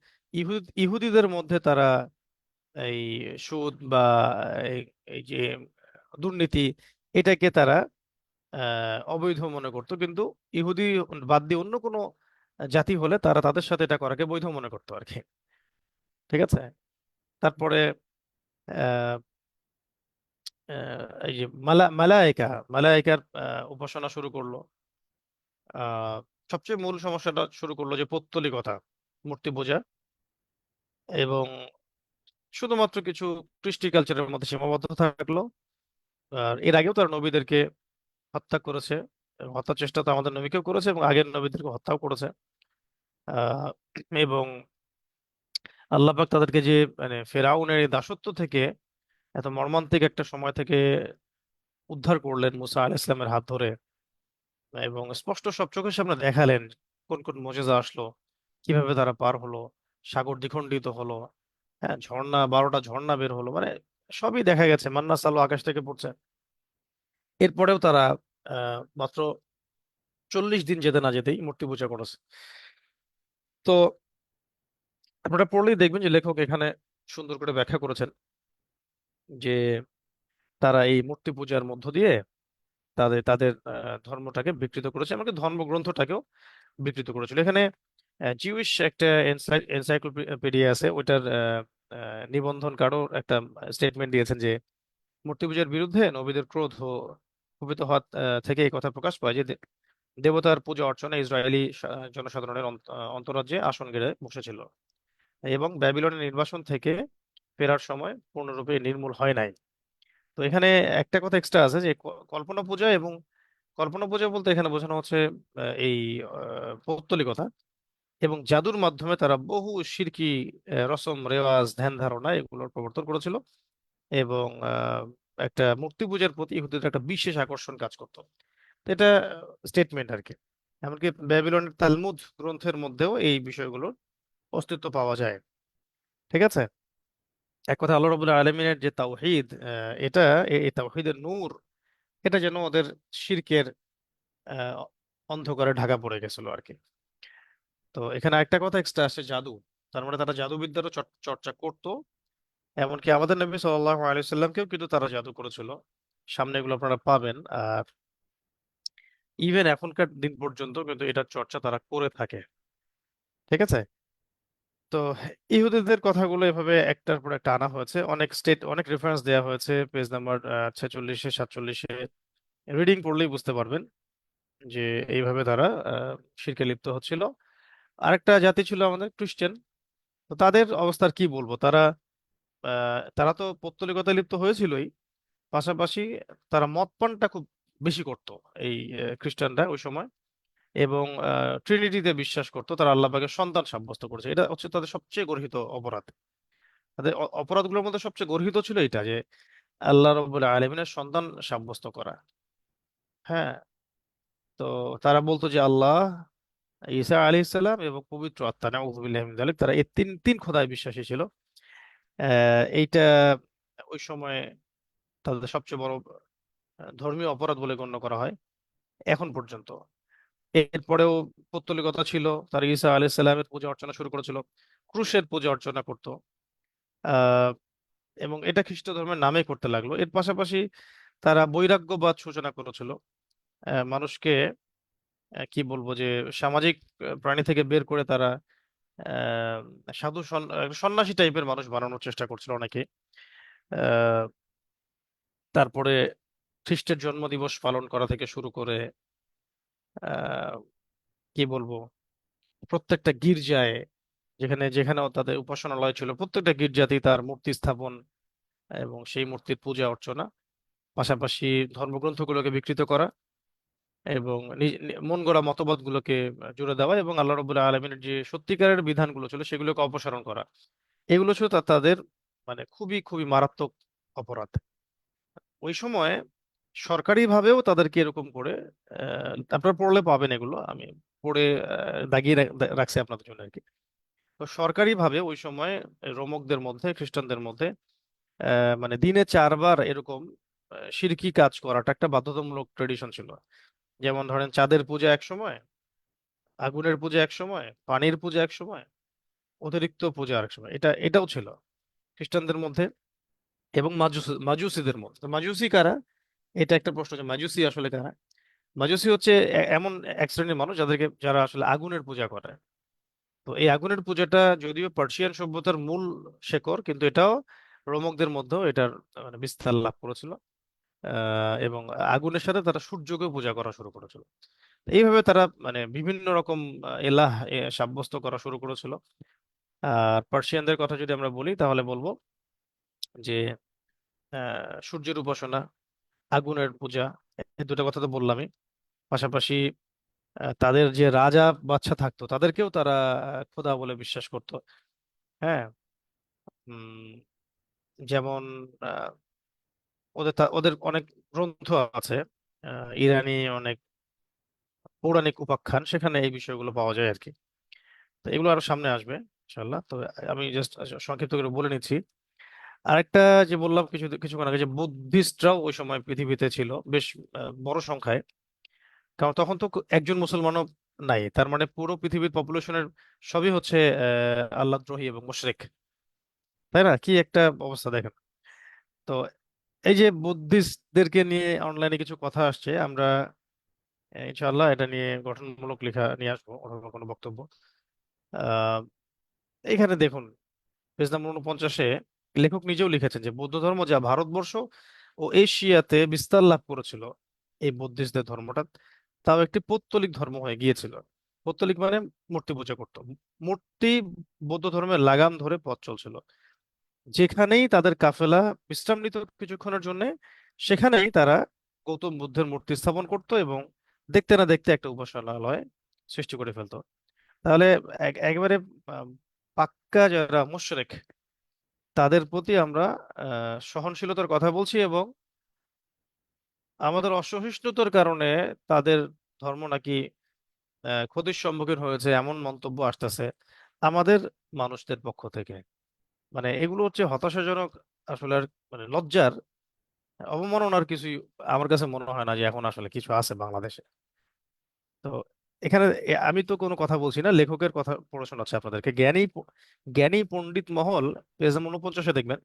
ইহুদিদের মধ্যে তারা এই সুদ বা এই এই যে দুর্নীতি, এটাকে তারা অবৈধ মনে করতো, কিন্তু ইহুদি বাদ দিয়ে অন্য কোনো জাতি হলে তারা তাদের সাথে এটা করাকে বৈধ মনে করতো আর কি। ঠিক আছে। তারপরে আহ, এই যে মালায়েকার উপাসনা শুরু করলো। আহ সবচেয়ে মূল সমস্যাটা শুরু করলো যে পৌত্তলিকতা, মূর্তি পূজা, এবং শুধুমাত্র কিছু কৃষ্টি কালচারের মধ্যে সীমাবদ্ধ থাকলো। আর এর আগেও তারা নবীদেরকে হত্যা করেছে, এবং হত্যার চেষ্টা তো আমাদের নবীকেও করেছে, এবং আগের নবীদেরকে হত্যাও করেছে। আহ, এবং আল্লাহ পাক তাদেরকে যে মানে ফেরাউনের এই দাসত্ব থেকে, এত মর্মান্তিক একটা সময় থেকে উদ্ধার করলেন মুসা আলাইহিস সালামের হাত ধরে, এবং স্পষ্ট সব চোখের সামনে দেখালেন কোন কোন মুজিজা আসলো, কিভাবে তারা পার হলো, সাগর দ্বিখণ্ডিত হলো, হ্যাঁ, ঝর্ণা 12টা ঝর্ণা বের হলো, মানে সবই দেখা গেছে, মান্না সালো আকাশ থেকে পড়ছে। এরপরেও তারা মাত্র 40 দিন যেতে না যেতেই মূর্তি পূজা করেছে। তো আপনারা পড়লেই দেখবেন যে লেখক এখানে সুন্দর করে ব্যাখ্যা করেছেন যে তারা এই মূর্তি পূজার মধ্য দিয়ে তাদের তাদের ধর্মটাকে বিকৃত করেছে, এমনকি ধর্মগ্রন্থটাকেও বিকৃত করেছিল। এখানে জিউইশ একটা এনসাইক্লোপিডিয়া আছে, ওইটার নিবন্ধনকারও একটা স্টেটমেন্ট দিয়েছেন যে মূর্তি পূজার বিরুদ্ধে নবীদের ক্রোধ কুপিত হওয়া থেকে এই কথা প্রকাশ পায় যে দেবতার পূজা অর্চনা ইসরায়েলি জনসাধারণের অন্তরাজ্যে আসন গেড়ে বসেছিল এবং ব্যাবিলনের নির্বাসন থেকে ফেরার সময় পূর্ণরূপে নির্মূল হয় নাই। তো এখানে একটা কথা এক্সট্রা আছে যে কল্পনা পূজা, এবং কল্পনা পূজা বলতে এখানে বোঝানো হচ্ছে এই পৌত্তলিকতা এবং জাদুর মাধ্যমে তারা বহু শিরকি রসম রেওয়াজ ধ্যান ধারণা এগুলোর প্রবর্তন করেছিল, এবং একটা মূর্তি পূজার প্রতি ইহুদিদের একটা বিশেষ আকর্ষণ কাজ করতো। তো এটা স্টেটমেন্ট আর কি। এমনকি ব্যাবিলনের তালমুদ গ্রন্থের মধ্যেও এই বিষয়গুলোর অস্তিত্ব পাওয়া যায়। ঠিক আছে। এক কথা আল্লাহ রাব্বুল আলামিনের যে তাওহীদ, এটা এই তাওহীদের নূর, এটা যেন ওদের শিরকের আহ, অন্ধকারে ঢাকা পড়ে গেছিল আর কি। তো এখানে একটা কথা এক্সট্রা আসছে, জাদু। তার মানে তারা জাদুবিদ্যারও চর্চা করতো। এমনকি আমাদের নবী সাল্লাল্লাহু আলাইহি সাল্লামকেও কিন্তু তারা জাদু করেছিল। সামনে এগুলো আপনারা পাবেন। আর ইভেন এখনকার দিন পর্যন্ত কিন্তু এটার চর্চা তারা করে থাকে। ঠিক আছে। তো ইহুদিদের কথাগুলো এভাবে একটার পর একটা আনা হয়েছে, অনেক রেফারেন্স দেওয়া হয়েছে পেজ নাম্বার 46-এ 47-এ। রিডিং পড়লেই বুঝতে পারবেন যে এইভাবে তারা শিরকে লিপ্ত হচ্ছিল। আরেকটা জাতি ছিল আমাদের খ্রিস্টান। তো তাদের অবস্থার কি বলবো, তারা তো পৌত্তলিকতায় লিপ্ত হয়েছিলই, পাশাপাশি তারা মদ পানটা খুব বেশি করতো এই খ্রিস্টানরা ওই সময়। এবং ট্রিনিটিতে বিশ্বাস করতো, তারা আল্লাহ পাকের সন্তান সাব্যস্ত করেছে। এটা হচ্ছে তাদের সবচেয়ে গর্হিত অপরাধ। তাদের অপরাধগুলোর মধ্যে সবচেয়ে গর্হিত ছিল এটা যে আল্লাহ রাব্বুল আলামিনের সন্তান সাব্যস্ত করা। হ্যাঁ। তো তারা বলতো যে আল্লাহ, ঈসা আলাইহিস সালাম এবং পবিত্র আত্মা, নাউযু বিল্লাহি মিন যালিক, তারা এই তিন তিন খোদায় বিশ্বাসী ছিল। এইটা ওই সময় তাদের সবচেয়ে বড় ধর্মীয় অপরাধ বলে গণ্য করা হয় এখন পর্যন্ত। এরপরেও পৌত্তলিকতা ছিল। তারা ঈসা আলাইহিস সালামের পূজা অর্চনা শুরু করেছিল, ক্রুশের পূজা অর্চনা করতো। আহ এবং এটা খ্রিস্ট ধর্মের নামে করতে লাগলো। এর পাশাপাশি তারা বৈরাগ্যবাদ সূচনা করেছিল। মানুষকে কি বলবো যে সামাজিক প্রাণী থেকে বের করে তারা সাধু সন্ন্যাসী টাইপের মানুষ বানানোর চেষ্টা করছিল অনেকে। আহ, তারপরে খ্রিস্টের জন্মদিবস পালন করা থেকে শুরু করে আহ, কি বলবো, প্রত্যেকটা গির্জায়, যেখানে যেখানে তাদের উপাসনালয় ছিল, প্রত্যেকটা গির্জাতেই তার মূর্তি স্থাপন এবং সেই মূর্তির পূজা অর্চনা, পাশাপাশি ধর্মগ্রন্থগুলোকে বিকৃত করা এবং মন গড়া মতবাদগুলোকে জুড়ে দেওয়া, এবং আল্লাহ রাব্বুল আলামিনের যে সত্যিকারের বিধানগুলো ছিল সেগুলোকে অপসারণ করা। এগুলো ছিল তাদের মানে খুবই খুবই মারাত্মক অপরাধ। ওই সময় সরকারি ভাবেও তাদেরকে এরকম করে আপনারা পড়লে পাবেন এগুলো, আমি পড়ে দাগিয়ে রাখছি আপনাদের জন্য আর কি। তো সরকারি ভাবে ওই সময় রোমকদের মধ্যে, খ্রিস্টানদের মধ্যে মানে দিনে 4 বার এরকম শিরকি কাজ করাটা একটা বাধ্যতামূলক ট্রেডিশন ছিল। যেমন ধরেন চাঁদের পূজা এক সময়, আগুনের পূজা এক সময়, পানির পূজা এক সময়, অতিরিক্ত পূজা আরেক সময়। এটাও ছিল খ্রিস্টানদের মধ্যে এবং মাজুসিদের মধ্যে। তো মাজুসি কারা, এটা একটা প্রশ্ন যে মাজুসি আসলে কারা। মাজুসি হচ্ছে এমন এক শ্রেণীর মানুষ যারা আসলে আগুনের পূজা করে। তো এই আগুনের পূজাটা যদিও পার্সিয়ান সভ্যতার মূল শেকড়, কিন্তু এটাও রোমকদের মধ্যেও এটার মানে বিস্তার লাভ করেছিল। এবং আগুনের সাথে তারা সূর্যকে পূজা করা শুরু করেছিল। এইভাবে তারা মানে বিভিন্ন রকম এলাহ সাব্যস্ত করা শুরু করেছিল। আর পার্সিয়ানদের কথা যদি আমরা বলি তাহলে বলবো যে সূর্যের উপাসনা, আগুনের পূজা, এই দুটো কথা তো বললামই। পাশাপাশি তাদের যে রাজা বাদশা থাকতো তাদেরকেও তারা খোদা বলে বিশ্বাস করতো। হ্যাঁ। উম, যেমন আহ, ওদের অনেক গ্রন্থ আছে, ইরানি অনেক পৌরাণিক উপাখ্যান, সেখানে এই বিষয়গুলো পাওয়া যায় আর কি। তো এগুলো আরো সামনে আসবে ইনশাল্লাহ। তো আমি জাস্ট সংক্ষিপ্ত করে বলে নিচ্ছি। আরেকটা যে বললাম কিছুক্ষণ আগে, যে বুদ্ধিস্টরাও ওই সময় পৃথিবীতে ছিল বেশ বড় সংখ্যায়। কারণ তখন তো একজন মুসলমানও নাই, তার মানে পুরো পৃথিবীর পপুলেশনের সবই হচ্ছে আল্লাহদ্রোহী এবং মুশরিক। তাই না? কি একটা অবস্থা দেখেন। তো এই যে বুদ্ধিস্টদেরকে নিয়ে অনলাইনে কিছু কথা আসছে, আমরা ইনশাআল্লাহ এটা নিয়ে গঠনমূলক লেখা নিয়ে আসবো অথবা কোনো বক্তব্য। আহ এখানে দেখুন, পেজ নাম্বার 49-এ লেখক নিজেও লিখেছেন যে বৌদ্ধ ধর্ম যা ভারতবর্ষ ও এশিয়াতে বিস্তার লাভ করেছিল এই বুদ্ধিস্টদের ধর্মটা, তাও একটি পৌত্তলিক ধর্ম হয়ে গিয়েছিল। পৌত্তলিক মানে মূর্তি পূজা করতো। মূর্তি বৌদ্ধ ধর্মের লাগাম ধরে পথ চলছিল। যেখানেই তাদের কাফেলা বিশ্রাম নিত কিছুক্ষণের জন্য, সেখানেই তারা গৌতম বুদ্ধের মূর্তি স্থাপন করত এবং দেখতে না দেখতে একটা উপাসনালয় সৃষ্টি করে ফেলতো। তাহলে একেবারে আহ, পাক্কা যারা মুশরিক, তাদের প্রতি আমরা সহনশীলতার কথা বলছি, এবং আমাদের অসহিষ্ণুতার কারণে তাদের ধর্ম নাকি ক্ষতির সম্মুখীন হয়েছে এমন মন্তব্য আসতেছে আমাদের মানুষদের পক্ষ থেকে। মানে এগুলো হচ্ছে হতাশাজনক। আসলে আর মানে লজ্জার, অবমাননার কিছুই আমার কাছে মনে হয় না যে এখন আসলে কিছু আছে বাংলাদেশে। তো এখানে আমি তো কোনো কথা বলছি না, লেখকের কথা পড়ে শোনাচ্ছি আপনাদেরকে। জ্ঞানী পণ্ডিত মহল, পেজ নম্বর 49-এ দেখবেন,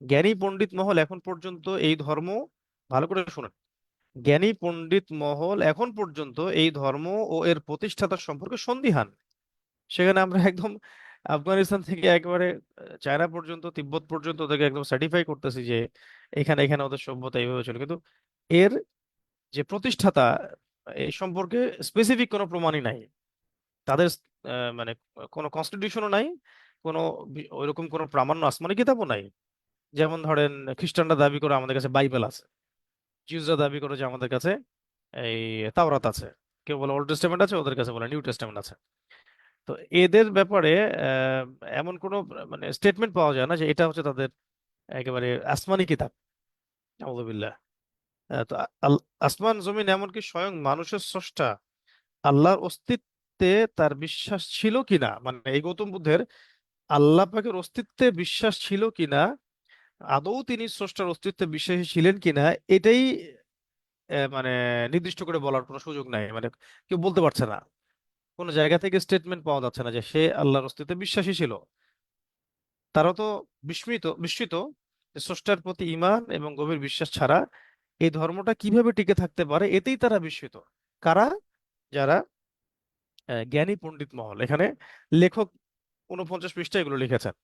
জ্ঞানী পণ্ডিত মহল এখন পর্যন্ত এই ধর্ম, ভালো করে শুনেন, জ্ঞানী পণ্ডিত মহল এখন পর্যন্ত এই ধর্ম ও এর প্রতিষ্ঠাতা সম্পর্কে সন্দিহান। সেখানে আমরা একদম আফগানিস্তান থেকে একেবারে চায়না পর্যন্ত, তিব্বত পর্যন্ত ওদেরকে একদম সার্টিফাই করতেছি যে এখানে এখানে ওদের সভ্যতা এইভাবে ছিল, কিন্তু এর যে প্রতিষ্ঠাতা এই সম্পর্কে স্পেসিফিক কোনো প্রমাণই নাই। তাদের মানে কোনো কনস্টিটিউশনও নাই, কোনো ওইরকম কোনো প্রামাণ্য আসমানি কিতাবও নাই। যেমন ধরেন খ্রিস্টানরা দাবি করে আমাদের কাছে বাইবেল আছে, জিউসরা দাবি করে যে আমাদের কাছে এই তাওরাত আছে, কেউ বলে ওল্ড টেস্টামেন্ট আছে, ওদের কাছে বলে নিউ টেস্টামেন্ট আছে। তো এদের ব্যাপারে আহ, এমন কোনো মানে স্টেটমেন্ট পাওয়া যায় না যে এটা হচ্ছে তাদের একেবারে আসমানি কিতাব। আউযুবিল্লাহ। তো আসমান জমিন এমনকি স্বয়ং মানুষের স্রষ্টা আল্লাহর অস্তিত্বে তার বিশ্বাস ছিল কিনা, মানে এই গৌতম বুদ্ধের আল্লাহ পাকের অস্তিত্বে বিশ্বাস ছিল কিনা, আদৌ তিনি স্রষ্টার অস্তিত্বে বিশ্বাসী ছিলেন কিনা, এটাই মানে নির্দিষ্ট করে বলার কোনো সুযোগ নাই। মানে কেউ বলতে পারছে না, কোনো জায়গা থেকে স্টেটমেন্ট পাওয়া যাচ্ছে না যে সে আল্লাহর অস্তিত্বে বিশ্বাসী ছিল। তারা তো বিস্মিত যে স্রষ্টার প্রতি ঈমান এবং গভীর বিশ্বাস ছাড়া এই ধর্মটা কিভাবে টিকে থাকতে পারে, এতেই তারা বিস্মিত। কারা? যারা জ্ঞানী পণ্ডিত মহল। এখানে লেখক 49 পৃষ্ঠায় এগুলো লিখেছেন।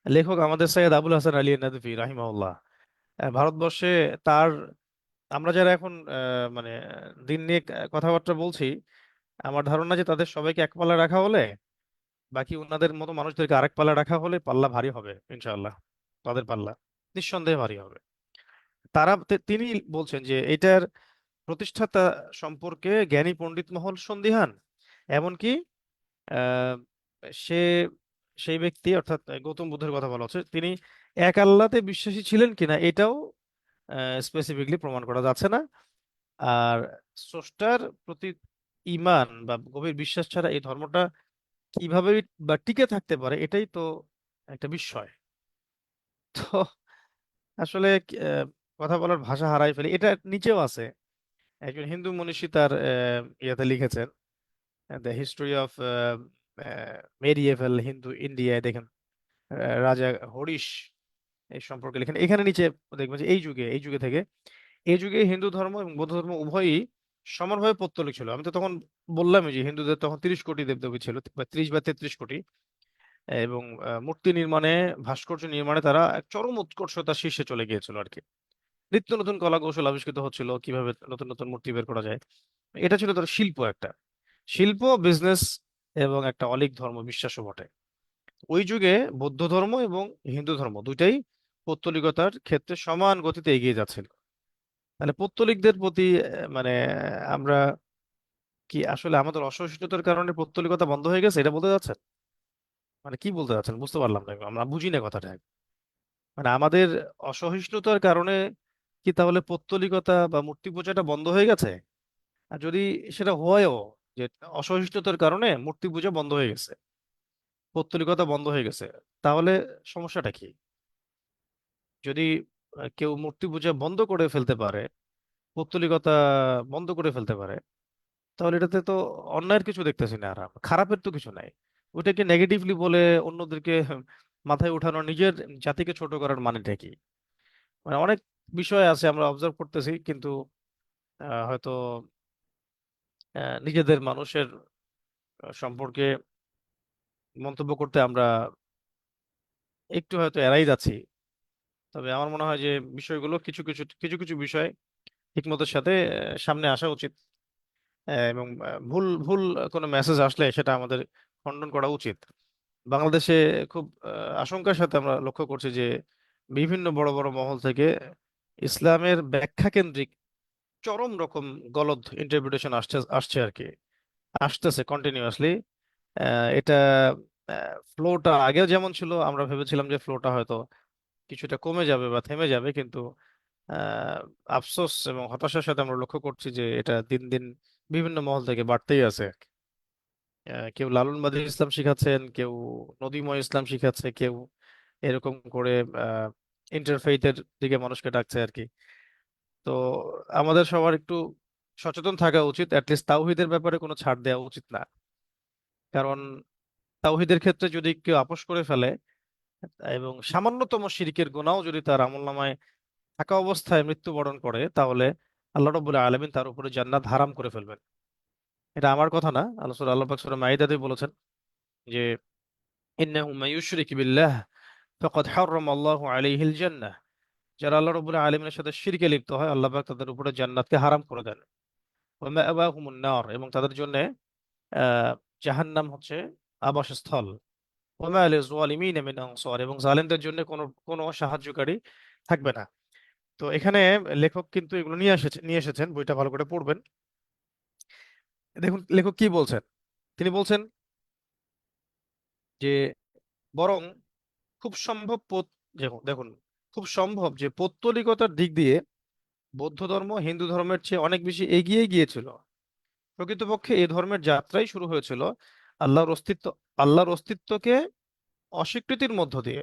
লেখক আমাদের সৈয়দ আবুল হাসান আলী নাদভী রাহিমাহুল্লাহ। ভারতবর্ষে তার, আমরা যারা এখন মানে দিন নিয়ে কথাবার্তা বলছি, আমার ধারণা যে তাদের সবাইকে এক পাল্লা রাখা হলে, বাকি ওনাদের মতো মানুষদেরকে আরেক পাল্লা রাখা হলে পাল্লা ভারী হবে ইনশাআল্লাহ। তাদের পাল্লা নিঃসন্দেহে ভারী হবে। তিনি বলছেন যে এটার প্রতিষ্ঠাতা সম্পর্কে জ্ঞানী পণ্ডিত মহল সন্দিহান। এমনকি আহ, সে সেই ব্যক্তি, অর্থাৎ গৌতম বুদ্ধের কথা বলা হচ্ছে, তিনি এক আল্লাহতে বিশ্বাসী ছিলেন কিনা এটাও স্পেসিফিকলি প্রমাণ করা যাচ্ছে না। আর স্রষ্টার প্রতি ঈমান বা গভীর বিশ্বাস ছাড়া এই ধর্মটা কিভাবে বা টিকে থাকতে পারে, এটাই তো একটা বিস্ময়। তো আসলে কথা বলার ভাষা হারাই ফেলি। এটা নিচেও আছে, একজন হিন্দু মনীষী তার ইয়েতে লিখেছেন, দ্য হিস্ট্রি অফ মেডিয়েভাল হিন্দু ইন্ডিয়ায় দেখেন, রাজা হরিশ এই সম্পর্কে লিখেন। এখানে নিচে দেখবেন যে এই যুগে থেকে, এই যুগে হিন্দু ধর্ম এবং বৌদ্ধ ধর্ম উভয়ই সমানভাবে পৌত্তলিক ছিল। আমি তো তখন বললামই যে হিন্দুদের তখন 30 কোটি দেবদেবী ছিল, বা 30 বা 33 কোটি। এবং মূর্তি নির্মাণে, ভাস্কর্য নির্মাণে তারা এক চরম উৎকর্ষতার শীর্ষে চলে গিয়েছিল আর কি। নিত্য নতুন কলা কৌশল আবিষ্কৃত হচ্ছিল, কিভাবে নতুন নতুন মূর্তি বের করা যায়। এটা ছিল তার শিল্প, একটা শিল্প, বিজনেস, এবং একটা অলীক ধর্ম বিশ্বাসও বটে। ওই যুগে বৌদ্ধ ধর্ম এবং হিন্দু ধর্ম দুইটাই পৌত্তলিকতার ক্ষেত্রে সমান গতিতে এগিয়ে যাচ্ছিল। তাহলে পৌত্তলিকদের প্রতি মানে আমরা কি আসলে আমাদের অসহিষ্ণুতার কারণে পৌত্তলিকতা বন্ধ হয়ে গেছে, এটা বলতে যাচ্ছেন? মানে কি বলতে যাচ্ছেন বুঝতে পারলাম না, আমরা বুঝি না কথাটা। মানে আমাদের অসহিষ্ণুতার কারণে কি তাহলে পৌত্তলিকতা বা মূর্তি পূজাটা বন্ধ হয়ে গেছে? আর যদি সেটা হয়ও, যে অসহিষ্ণুতার কারণে মূর্তি পূজা বন্ধ হয়ে গেছে, পৌত্তলিকতা বন্ধ হয়ে গেছে, তাহলে সমস্যাটা কি? যদি কেউ মূর্তি পূজা বন্ধ করে ফেলতে পারে, পৌত্তলিকতা বন্ধ করে ফেলতে পারে, তাহলে এটাতে তো অন্যায়ের কিছু দেখতেছি না, আর খারাপের তো কিছু নাই। ওইটাকে নেগেটিভলি বলে অন্যদেরকে মাথায় উঠানো, নিজের জাতিকে ছোট করার মানেটা কি? মানে অনেক বিষয় আছে আমরা অবজার্ভ করতেছি, কিন্তু হয়তো নিজেদের মানুষের সম্পর্কে মন্তব্য করতে আমরা একটু হয়তো এড়াই যাচ্ছি। তবে আমার মনে হয় যে বিষয়গুলো কিছু কিছু বিষয় হিকমতের সাথে সামনে আসা উচিত। এবং ভুল ভুল কোনো মেসেজ আসলে সেটা আমাদের খণ্ডন করা উচিত। বাংলাদেশে খুব আশঙ্কার সাথে আমরা লক্ষ্য করছি যে বিভিন্ন বড় বড় মহল থেকে ইসলামের ব্যাখ্যা কেন্দ্রিক চরম রকম গলদ ইন্টারপ্রিটেশন আসছে আসছে আর কি, আসতেছে কন্টিনিউয়াসলি। এটা ফ্লোটা আগেও যেমন ছিল, আমরা ভেবেছিলাম যে ফ্লোটা হয়তো কিছুটা কমে যাবে বা থেমে যাবে, কিন্তু আহ, আফসোস এবং হতাশার সাথে আমরা লক্ষ্য করছি যে এটা দিন দিন বিভিন্ন মহল থেকে বাড়তেই আছে। কেউ লালনবাদী ইসলাম শিখাচ্ছেন, কেউ নদীময় ইসলাম শিখাচ্ছে, কেউ এরকম করে ইন্টারফেইথের দিকে মানুষকে ডাকছে আর কি। তো আমাদের সবার একটু সচেতন থাকা উচিত, অ্যাটলিস্ট তাওহীদের ব্যাপারে কোনো ছাড় দেওয়া উচিত না। কারণ তাওহীদের ক্ষেত্রে যদি কেউ আপোস করে ফেলে এবং সামান্যতম শিরকের গুনাহও যদি তার আমলনামায় থাকা অবস্থায় মৃত্যুবরণ করে, তাহলে আল্লাহ রাব্বুল আলামিন তার উপরে জান্নাত হারাম করে ফেলবেন। এটা আমার কথা না, আল্লাহ পাক সূরা মাইদাতে বলেছেন যে ইন্নাহু মাইয়ুশরিক বিল্লাহ ফাকাদ হাররাম আল্লাহু আলাইহিল জান্নাহ। যারা আল্লাহ রাব্বুল আলামিনের সাথে শিরকে লিপ্ত হয়, আল্লাহ পাক তাদের উপরে জান্নাতকে হারাম করে দেন। ওয়া মাআওয়াহুমুন নার, এবং তাদের জন্য আহ জাহান্নাম হচ্ছে আবাসস্থল। ওয়া মা লিয-যালিমিনা মিন আনসার, এবং জালেমদের জন্য কোনো কোনো সাহায্যকারী থাকবে না। তো এখানে লেখক কিন্তু এগুলো নিয়ে এসেছেন, বইটা ভালো করে পড়বেন। দেখুন লেখক কি বলছেন। তিনি বলছেন যে বরং খুব সম্ভব দেখুন দেখুন, খুব সম্ভব যে পৌত্তলিকতার দিক দিয়ে বৌদ্ধ ধর্ম হিন্দু ধর্মের চেয়ে অনেক বেশি এগিয়ে গিয়েছিল। প্রকৃতপক্ষে এই ধর্মের যাত্রাই শুরু হয়েছিল আল্লাহর অস্তিত্ব আল্লাহর অস্তিত্বকে অস্বীকৃতির মধ্য দিয়ে।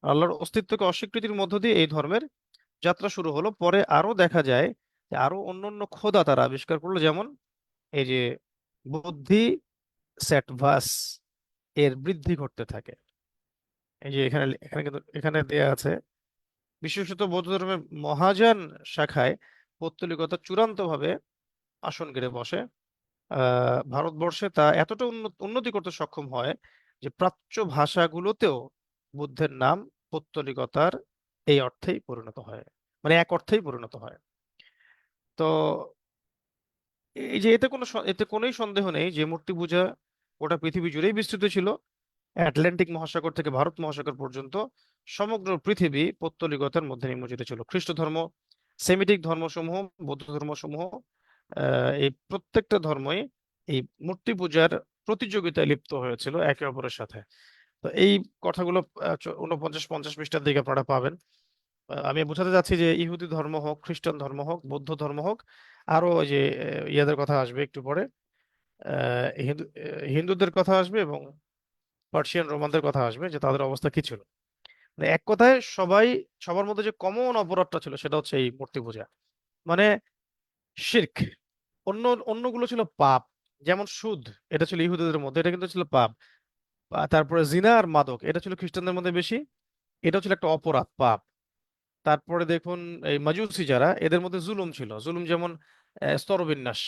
আল্লাহর অস্তিত্বকে অস্বীকৃতির মধ্য দিয়ে এই ধর্মের যাত্রা শুরু হলো। পরে আরো দেখা যায় যে আরো অন্যান্য খোদা তারা আবিষ্কার করলো, যেমন এই যে বুদ্ধি সেটভাস, এর বৃদ্ধি ঘটতে থাকে। এই যে এখানে এখানে কিন্তু এখানে দেয়া আছে, বিশেষত বৌদ্ধ ধর্মের মহাযান শাখায় পৌত্তলিকতা চূড়ান্তভাবে আসন গেড়ে বসে। ভারতবর্ষে তা এতটা উন্নতি করতে সক্ষম হয় যে প্রাচ্য ভাষাগুলোতেও বুদ্ধের নাম পৌত্তলিকতার এই অর্থেই পরিণত হয়, মানে এক অর্থেই পরিণত হয়। তো এই যে এতে কোনোই সন্দেহ নেই যে মূর্তি পূজা গোটা পৃথিবী জুড়েই বিস্তৃত ছিল। আটলান্টিক মহাসাগর থেকে ভারত মহাসাগর পর্যন্ত সমগ্র পৃথিবী পৌত্তলিকতার মধ্যে নিমজ্জিত ছিল। খ্রিস্ট ধর্ম, সেমিটিক ধর্মসমূহ, বৌদ্ধ ধর্মসমূহ, এই প্রত্যেকটা ধর্মই এই মূর্তি পূজার প্রতিযোগিতায় লিপ্ত হয়েছিল একে অপরের সাথে। তো এই কথাগুলো 49-50 পৃষ্ঠার দিকে আপনারা পাবেন। আমি বোঝাতে চাচ্ছি যে ইহুদি ধর্ম হোক, খ্রিস্টান ধর্ম হোক, বৌদ্ধ ধর্ম হোক, আরো ওই যে ইয়াদের কথা আসবে একটু পরে, হিন্দুদের কথা আসবে এবং পার্সিয়ান রোমানদের কথা আসবে, যে তাদের অবস্থা কি ছিল। মানে এক কথায় সবার মধ্যে যে কমন অপরাধটা ছিল সেটা হচ্ছে এই মূর্তি পূজা, মানে শিরক। অন্যগুলো ছিল পাপ, যেমন সুদ, এটা ছিল ইহুদিদের মধ্যে, এটা কিন্তু ছিল পাপ। তারপরে জিনা আর মাদক, এটা ছিল খ্রিস্টানদের মধ্যে বেশি, এটা ছিল একটা অপরাধ, পাপ। তারপরে দেখুন এই মাজুসি যারা, এদের মধ্যে জুলুম ছিল, জুলুম যেমন স্তরবিন্যাস।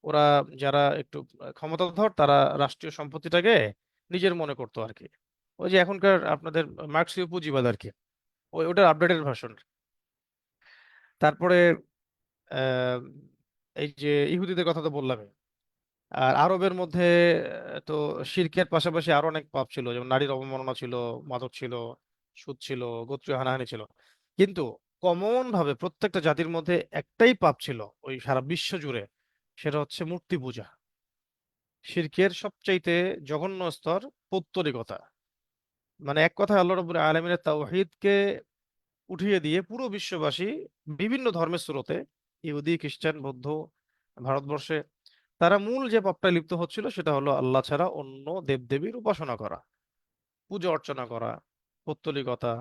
ওরা যারা একটু ক্ষমতাধর, তারা রাষ্ট্রীয় সম্পত্তিটাকে নিজের মনে করতো আর কি। ওই যে এখনকার আপনাদের মার্ক্সীয় পুঁজিবাদ আর কি, ওটার আপডেটেড ভার্সন। তারপরে আহ, এই যে ইহুদিদের কথা তো বললামই। আর আরবের মধ্যে তো শিরকের পাশাপাশি আরো অনেক পাপ ছিল, যেমন নারীর অবমাননা ছিল, মাদক ছিল, সুদ ছিল, গোত্রীয় হানাহানি ছিল। কিন্তু কমন ভাবে প্রত্যেকটা জাতির মধ্যে একটাই পাপ ছিল ওই সারা বিশ্ব জুড়ে, সেটা হচ্ছে মূর্তি পূজা। শিরকের সবচাইতে জঘন্য স্তর পৌত্তলিকতা। মানে এক কথায় আল্লাহ রাব্বুল আলামিনের তাওহীদকে উঠিয়ে দিয়ে পুরো বিশ্ববাসী বিভিন্ন ধর্মের স্রোতে, ইহুদি, খ্রিস্টান, বৌদ্ধ, ভারতবর্ষে তারা মূল যে পাপটা লিপ্ত হচ্ছিল সেটা হলো আল্লাহ ছাড়া অন্য দেবদেবীর উপাসনা করা, পূজা অর্চনা করা, পৌত্তলিকতা,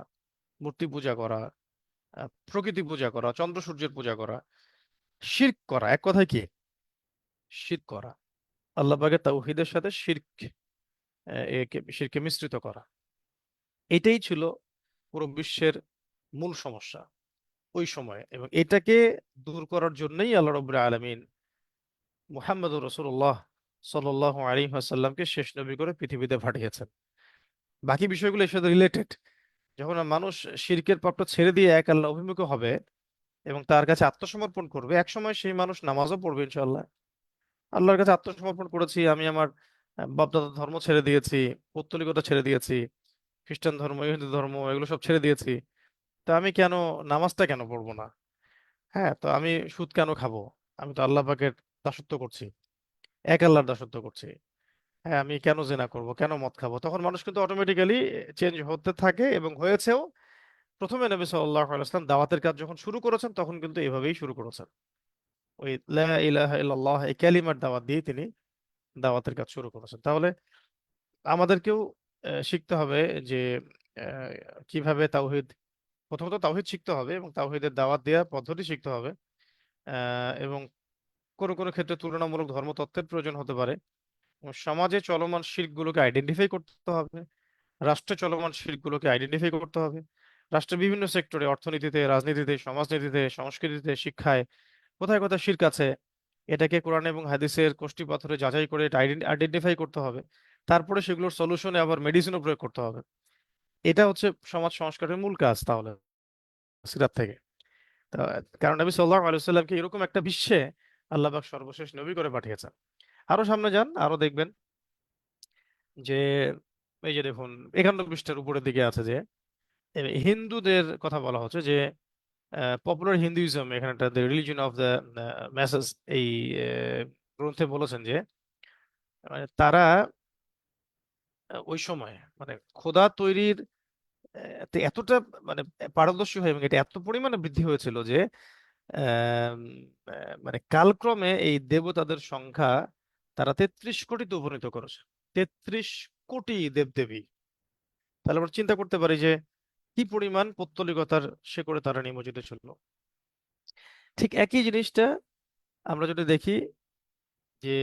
মূর্তি পূজা করা, প্রকৃতি পূজা করা, চন্দ্র সূর্যের পূজা করা, শিরক করা। এক কথায় কি? শিরক করা, আল্লাহ পাকের তাওহীদের সাথে শিরকে মিশ্রিত করা। এটাই ছিল পুরো বিশ্বের মূল সমস্যা ওই সময়ে, এবং এটাকে দূর করার জন্যই আল্লাহ রাব্বুল আলামিন মুহাম্মদুর রাসূলুল্লাহ সাল্লাল্লাহু আলাইহি ওয়াসাল্লামকে শেষ নবী করে পৃথিবীতে পাঠিয়েছেন। বাকি বিষয়গুলো এর সাথে রিলেটেড। যখন মানুষ শিরকের পাপটা ছেড়ে দিয়ে এক আল্লাহ অভিমুখ হবে, এবং তার কাছে আত্মসমর্পণ করবে, এক সময় সেই মানুষ নামাজও পড়বে ইনশাল্লাহ। আল্লাহর কাছে আত্মসমর্পণ করেছি, আমি আমার বাপদাদার ধর্ম ছেড়ে দিয়েছি, পৌত্তলিকতা ছেড়ে দিয়েছি, খ্রিস্টান ধর্ম, ইহুদি ধর্ম, এগুলো সব ছেড়ে দিয়েছি। তা আমি কেন নামাজটা কেন পড়বো না? হ্যাঁ, তো আমি সুদ কেন খাবো? আমি তো আল্লাহ পাকের দাসত্ব করছি, এক আল্লাহর দাসত্ব করছি। হ্যাঁ, আমি কেন জিনা করব, কেন মদ খাবো? তখন মানুষ কিন্তু অটোমেটিক্যালি চেঞ্জ হতে থাকে এবং হয়েছেও। প্রথমে নবী সাল্লাল্লাহু আলাইহি ওয়াসাল্লাম দাওয়াতের কাজ যখন শুরু করেছেন তখন কিন্তু এভাবেই শুরু করেছেন, ওই লা ইলাহা ইল্লাল্লাহ এই কালিমার দাওয়াত দিয়ে তিনি দাওয়াতের কাজ শুরু করেছেন। তাহলে আমাদেরকেও শিখতে হবে যে আহ, কিভাবে তাওহীদ, প্রথমত তাওহীদ শিখতে হবে এবং তাওহীদের দাওয়াত দেওয়ার পদ্ধতি শিখতে হবে। এবং কোনো কোনো ক্ষেত্রে তুলনামূলক ধর্মতত্ত্বের প্রয়োজন হতে পারে। এবং সমাজে চলমান শিরকগুলোকে আইডেন্টিফাই করতে হবে, রাষ্ট্রে চলমান শিরকগুলোকে আইডেন্টিফাই করতে হবে। রাষ্ট্রের বিভিন্ন সেক্টরে, অর্থনীতিতে, রাজনীতিতে, সমাজনীতিতে, সংস্কৃতিতে, শিক্ষায় কোথায় কোথায় শিরক আছে, এটাকে কোরআন এবং হাদিসের কষ্টি পাথরে যাচাই করে এটা আইডেন্টিফাই করতে হবে। তারপরে সেগুলোর সলিউশনে আবার মেডিসিনও প্রয়োগ করতে হবে। এটা হচ্ছে সমাজ সংস্কারের মূল কাজ তাহলে সিরাত থেকে। তা কারণ নবী সাল্লাল্লাহু আলাইহি ওয়াসাল্লামকে এরকম একটা বিশ্বে আল্লাহ পাক সর্বশেষ নবী করে পাঠিয়েছেন। আরো সামনে যান, আরো দেখবেন যে এই যে দেখুন 51 পৃষ্ঠার উপরের দিকে আছে যে হিন্দুদের কথা বলা হচ্ছে যে পপুলার হিন্দুইজম, এখানে একটা the religion of the message, এই গ্রন্থে বলেছেন যে মানে তারা ওই সময় মানে খোদা তৈরির এতটা মানে পারদর্শী হয় এবং এটা এত পরিমাণে বৃদ্ধি হয়েছিল যে আম, মানে কালক্রমে এই দেবতাদের সংখ্যা তারা 33 কোটিতে উপনীত করেছে। 33 কোটি দেবদেবী। তাহলে আমরা চিন্তা করতে পারি যে কি পরিমাণ পৌত্তলিকতার শেকড়ে তারা নিমজ্জিত ছিল। ঠিক একই জিনিসটা আমরা যদি দেখি যে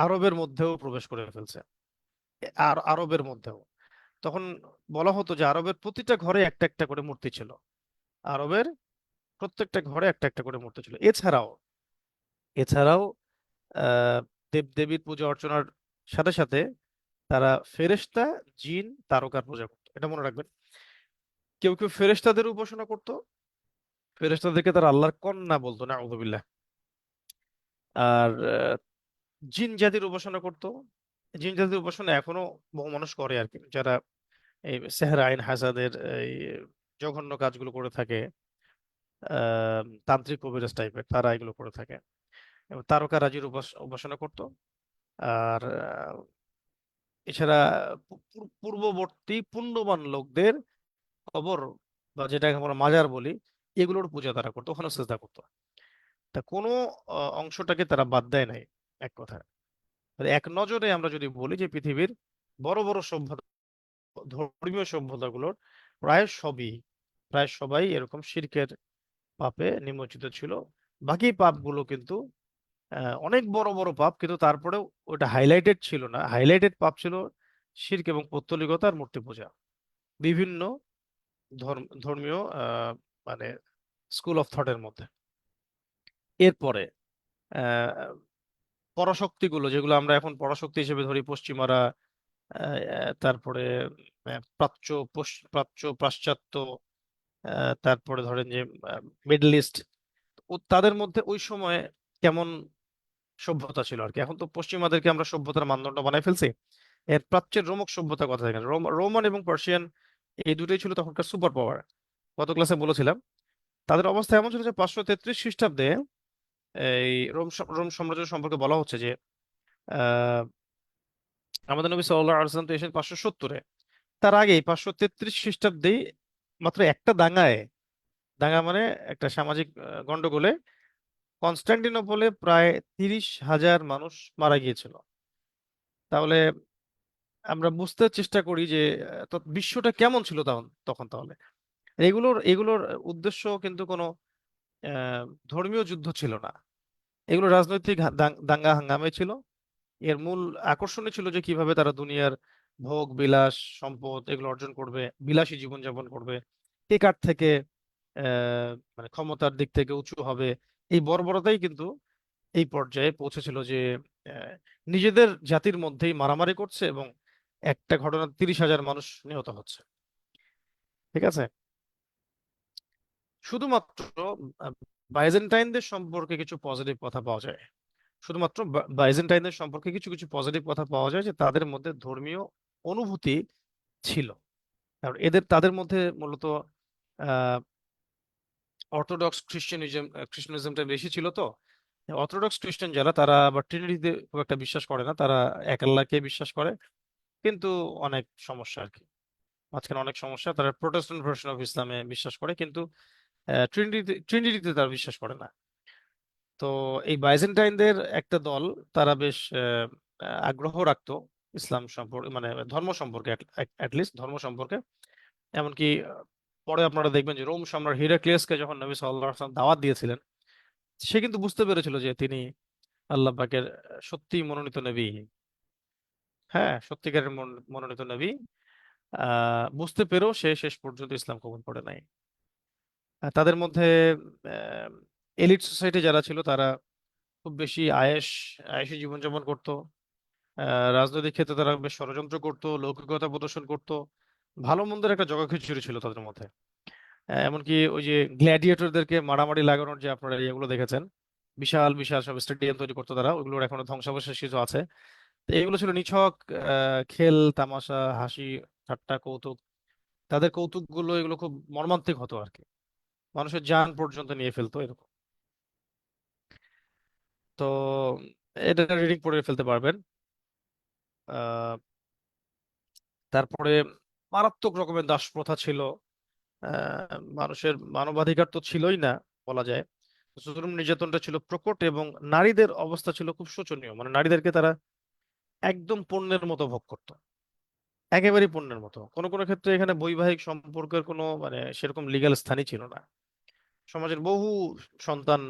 আরবের মধ্যেও প্রবেশ করে ফেলছে। আর আরবের মধ্যেও তখন বলা হতো যে আরবের প্রতিটা ঘরে একটা একটা করে মূর্তি ছিল, আরবের প্রত্যেকটা ঘরে একটা একটা করে মূর্তি ছিল। এছাড়াও এছাড়াও আহ দেবদেবীর পূজা অর্চনার সাথে সাথে তারা ফেরেশতা, জিন, তারকার পূজা করতো, এটা মনে রাখবেন। কেউ কেউ ফেরেশতাদের উপাসনা করতো, ফেরেশতাদেরকে তারা আল্লাহর কন্যা বলতো, নাউযুবিল্লাহ। আর জিন জাতির উপাসনা করতো। জিন জাতির উপাসনা এখনো বহু মানুষ করে আর কি, যারা এই সেহরা আইন হাসাদের এই জঘন্য কাজগুলো করে থাকে, তান্ত্রিক কবিরাজ টাইপের তারা এগুলো করে থাকে। এবং তারকা রাজির উপাসনা করতো। আর এছাড়া পূর্ববর্তী পুণ্যবান লোকদের কবর বা যেটাকে আমরা মাজার বলি, এগুলোর পূজা তারা করতো, ওখানে সেজদা করতো। তা কোনো অংশটাকে তারা বাদ দেয় নাই, এক কথা। এক নজরে আমরা যদি বলি যে পৃথিবীর বড় বড় সভ্যতা, ধর্মীয় সভ্যতাগুলোর প্রায় সবই, প্রায় সবাই এরকম শিরকের পাপে নিমজ্জিত ছিল। বাকি পাপগুলো কিন্তু অনেক বড় বড় পাপ, কিন্তু তারপরেও ওটা হাইলাইটেড ছিল না। হাইলাইটেড পাপ ছিল শিরক এবং পৌত্তলিকতা আর মূর্তি পূজা। বিভিন্ন ধর্মীয় মানে স্কুল অফ থটের মধ্যে। এরপরে আহ পরাশক্তিগুলো, যেগুলো আমরা এখন পরাশক্তি হিসেবে ধরি, পশ্চিমারা, তারপরে প্রাচ্য, প্রাচ্য, পাশ্চাত্য, তারপরে ধরেন যে মিডল ইস্ট, ও তাদের মধ্যে ওই সময় কেমন সভ্যতা ছিল আর কি। এখন তো পশ্চিমাদেরকে আমরা সভ্যতার মানদণ্ড বানাই ফেলছি। এর প্রাচ্যের রোমক সভ্যতার কথা এখানে, রোমান এবং পার্সিয়ান এই দুটোই ছিল তখনকার সুপার পাওয়ার। গত ক্লাসে বলেছিলাম তাদের অবস্থা এমন ছিল যে 533 খ্রিস্টাব্দে এই রোম সাম্রাজ্য সম্পর্কে বলা হচ্ছে যে আহ আমাদের নবী সাল্লাল্লাহু আলাইহি ওয়াসাল্লাম তো এসেছেন 570-এ, তার আগে 533 খ্রিস্টাব্দেই মাত্র একটা দাঙ্গায়, দাঙ্গা মানে একটা সামাজিক গন্ডগোলে কনস্টান্টিনোপলে প্রায় 30,000 মানুষ মারা গিয়েছিল। তাহলে আমরা বুঝতে চেষ্টা করি যে তো বিশ্বটা কেমন ছিল তখন তখন তাহলে। এগুলোর উদ্দেশ্য কিন্তু কোনো আহ, ধর্মীয় যুদ্ধ ছিল না, এগুলো রাজনৈতিক দাঙ্গা হাঙ্গামে ছিল। এর মূল আকর্ষণই ছিল যে কিভাবে তারা দুনিয়ার ভোগ বিলাস, সম্পদ এগুলো অর্জন করবে, বিলাসী জীবনযাপন করবে, কে কার থেকে মানে ক্ষমতার দিক থেকে উঁচু হবে। এই বর্বরতাই কিন্তু এই পর্যায়ে পৌঁছেছিল যে আহ, নিজেদের জাতির মধ্যেই মারামারি করছে এবং একটা ঘটনা 30,000 মানুষ নিহত হচ্ছে। ঠিক আছে। শুধুমাত্র আহ, বাইজেন্টাইনদের সম্পর্কে কিছু পজিটিভ কথা পাওয়া যায়। শুধুমাত্র বাইজেন্টাইনদের সম্পর্কে কিছু কিছু পজিটিভ কথা পাওয়া যায়, যে তাদের মধ্যে ধর্মীয় অনুভূতি ছিল। কারণ তাদের মধ্যে মূলত আহ অর্থোডক্স খ্রিস্টানিজমটা বেশি ছিল। তো অর্থোডক্স খ্রিস্টান যারা, তারা আবার ট্রিনিটিতে খুব একটা বিশ্বাস করে না, তারা এক আল্লাহকে বিশ্বাস করে। কিন্তু অনেক সমস্যা আর কি, মাঝখানে অনেক সমস্যা। তারা প্রোটেস্ট্যান্ট ভার্সন অফ ইসলামে বিশ্বাস করে, কিন্তু ট্রিনিটিতে তারা বিশ্বাস করে না। তো এই বাইজেন্টাইনদের একটা দল, তারা বেশ আগ্রহ রাখতো ইসলাম সম্পর্কে, মানে ধর্ম সম্পর্কে, অ্যাটলিস্ট ধর্ম সম্পর্কে। এমনকি পরে আপনারা দেখবেন যে রোম সম্রাট হিরাক্লিয়াসকে যখন নবী সাল্লাল্লাহু আলাইহি ওয়াসাল্লাম দাওয়াত দিয়েছিলেন, সে কিন্তু বুঝতে পেরেছিল যে তিনি আল্লাহ পাকের সত্যি মনোনীত নবী। হ্যাঁ, সত্যিকারের মনোনীত নবী। বুঝতে পেরেও সে শেষ পর্যন্ত ইসলাম কবুল করে নাই। তাদের মধ্যে এলিট সোসাইটি যারা ছিল, তারা খুব বেশি আয়েশি জীবনযাপন করতো। রাজনৈতিক ক্ষেত্রে তারা বেশ ষড়যন্ত্র করতো, লৌকিকতা প্রদর্শন করতো। ভালো মন্দের একটা জগাখিচুড়ি ছিল তাদের মধ্যে। এমনকি ওই যে গ্ল্যাডিয়েটরদেরকে মারামারি লাগানোর যে আপনারা এগুলো দেখেছেন, বিশাল বিশাল সব স্টেডিয়াম তৈরি করতো তারা, ওইগুলোর এখনো ধ্বংসাবশেষ কিছু আছে। তো এগুলো ছিল নিছক খেল তামাশা, হাসি ঠাট্টা, কৌতুক। তাদের কৌতুক গুলো এগুলো খুব মর্মান্তিক হতো আর কি, মানুষের জান পর্যন্ত নিয়ে ফেলতো এরকম। তো এটা রিডিং পড়ে ফেলতে পারবেন। আহ তারপরে মারাত্মক রকমের দাস প্রথা ছিল। মানুষের মানবাধিকার তো ছিলই না বলা যায়। জুলুম নির্যাতনটা ছিল প্রকট, এবং নারীদের অবস্থা ছিল খুব শোচনীয়। মানে নারীদেরকে তারা একদম পণ্যের মতো ভোগ করতো, একেবারেই পণ্যের মতো। কোনো কোনো ক্ষেত্রে এখানে বৈবাহিক সম্পর্কের কোনো মানে সেরকম লিগ্যাল স্থানই ছিল না। সমাজের বহু সন্তান